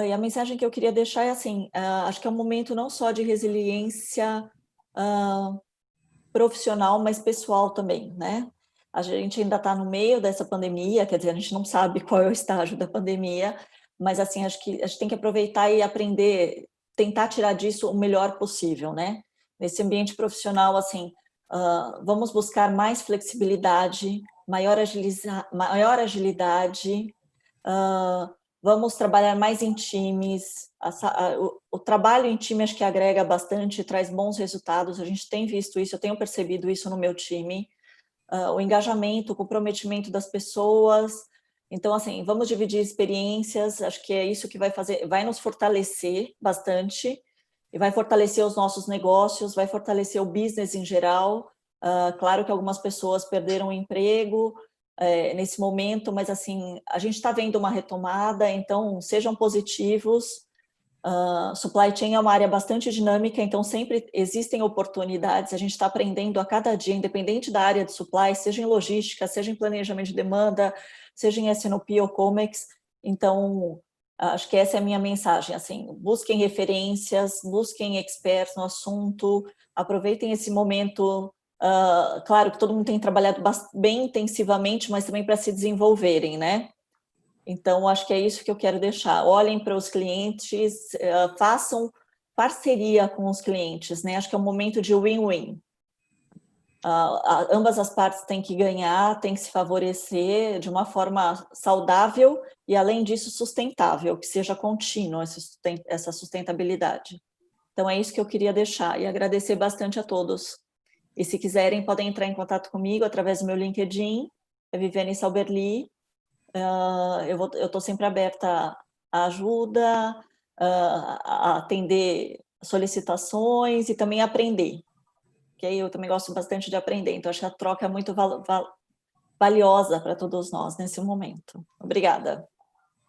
E a mensagem que eu queria deixar é assim, acho que é um momento não só de resiliência profissional, mas pessoal também, né? A gente ainda está no meio dessa pandemia, quer dizer, a gente não sabe qual é o estágio da pandemia, mas assim, acho que a gente tem que aproveitar e aprender, tentar tirar disso o melhor possível, né? Nesse ambiente profissional, assim, vamos buscar mais flexibilidade, maior agilidade, vamos trabalhar mais em times. O trabalho em time acho que agrega bastante, traz bons resultados, a gente tem visto isso, eu tenho percebido isso no meu time. O engajamento, o comprometimento das pessoas. Então, assim, vamos dividir experiências, acho que é isso que vai nos fortalecer bastante, e vai fortalecer os nossos negócios, vai fortalecer o business em geral. Claro que algumas pessoas perderam o emprego nesse momento, mas, assim, a gente está vendo uma retomada, então, sejam positivos. Supply chain é uma área bastante dinâmica, então sempre existem oportunidades, a gente está aprendendo a cada dia, independente da área de supply, seja em logística, seja em planejamento de demanda, seja em S&OP ou COMEX. Então, acho que essa é a minha mensagem, assim, busquem referências, busquem experts no assunto, aproveitem esse momento. Claro que todo mundo tem trabalhado bem intensivamente, mas também para se desenvolverem, né? Então, acho que é isso que eu quero deixar. Olhem para os clientes, façam parceria com os clientes, né? Acho que é um momento de win-win. Ambas as partes têm que ganhar, têm que se favorecer de uma forma saudável e, além disso, sustentável, que seja contínua essa sustentabilidade. Então, é isso que eu queria deixar e agradecer bastante a todos. E, se quiserem, podem entrar em contato comigo através do meu LinkedIn, é Viviane Sauberli. Eu estou sempre aberta à ajuda, a atender solicitações e também aprender, que aí eu também gosto bastante de aprender, então acho que a troca é muito valiosa para todos nós nesse momento. Obrigada.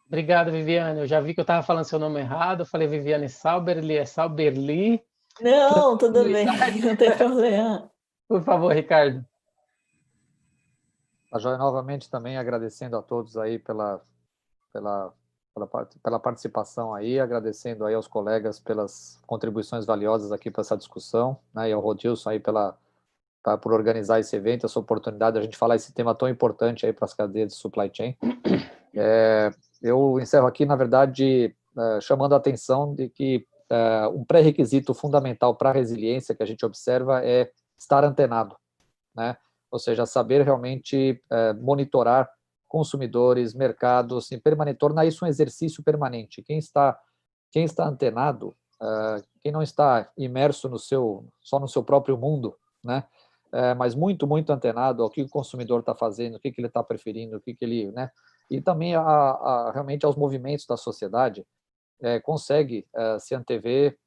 Obrigado, Viviane. Eu já vi que eu estava falando seu nome errado, eu falei Viviane Sauberli, é Sauberli. Não, tudo bem, não tem problema. Por favor, Ricardo. A Joia, novamente também agradecendo a todos aí pela participação aí, agradecendo aí aos colegas pelas contribuições valiosas aqui para essa discussão, né, e ao Rodilson aí por organizar esse evento, essa oportunidade de a gente falar esse tema tão importante aí para as cadeias de supply chain. Eu encerro aqui, na verdade, chamando a atenção de que um pré-requisito fundamental para a resiliência que a gente observa é estar antenado, né? Ou seja, saber realmente monitorar consumidores, mercados, assim, tornar isso um exercício permanente. Quem está antenado, quem não está imerso só no seu próprio mundo, né? Mas muito, muito antenado ao que o consumidor está fazendo, o que ele está preferindo, o que ele, né? E também realmente aos movimentos da sociedade, consegue se antever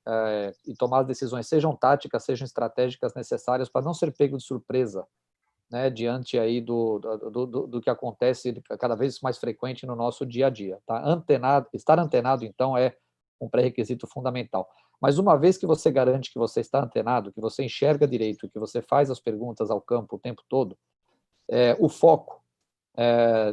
e tomar as decisões, sejam táticas, sejam estratégicas necessárias para não ser pego de surpresa, né, diante aí do que acontece cada vez mais frequente no nosso dia a dia. Tá? Estar antenado, então, é um pré-requisito fundamental. Mas uma vez que você garante que você está antenado, que você enxerga direito, que você faz as perguntas ao campo o tempo todo, o foco,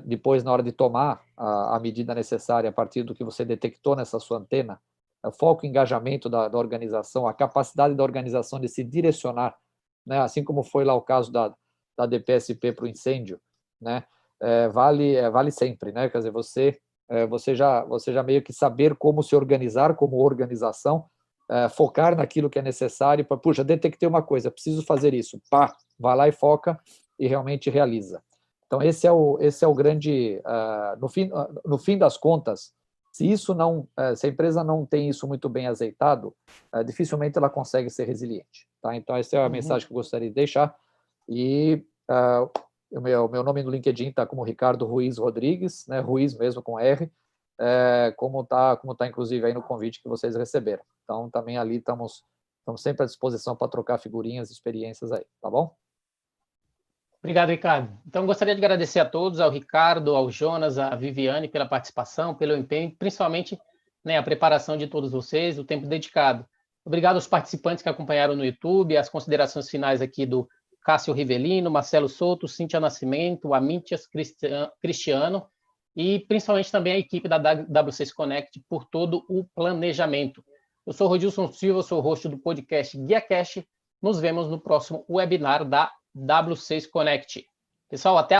depois, na hora de tomar a medida necessária a partir do que você detectou nessa sua antena, o foco e engajamento da organização, a capacidade da organização de se direcionar, né, assim como foi lá o caso da DPSP para o incêndio, né, vale sempre, né? Quer dizer, você já meio que saber como se organizar como organização, focar naquilo que é necessário, para, puxa, detectei uma coisa, preciso fazer isso, pá, vai lá e foca e realmente realiza. Então, esse é o grande, no fim das contas, se a empresa não tem isso muito bem azeitado, dificilmente ela consegue ser resiliente. Tá? Então, essa é a mensagem que eu gostaria de deixar. E o meu nome no LinkedIn está como Ricardo Ruiz Rodrigues, né? Ruiz mesmo com R, como tá inclusive aí no convite que vocês receberam. Então, também ali estamos sempre à disposição para trocar figurinhas, experiências aí, tá bom? Obrigado, Ricardo. Então, gostaria de agradecer a todos, ao Ricardo, ao Jonas, à Viviane pela participação, pelo empenho, principalmente, né, a preparação de todos vocês, o tempo dedicado. Obrigado aos participantes que acompanharam no YouTube, as considerações finais aqui do Cássio Rivelino, Marcelo Souto, Cíntia Nascimento, Amítias Cristiano e principalmente também a equipe da W6 Connect por todo o planejamento. Eu sou Rodilson Silva, sou o host do podcast GuiaCast. Nos vemos no próximo webinar da W6 Connect. Pessoal, até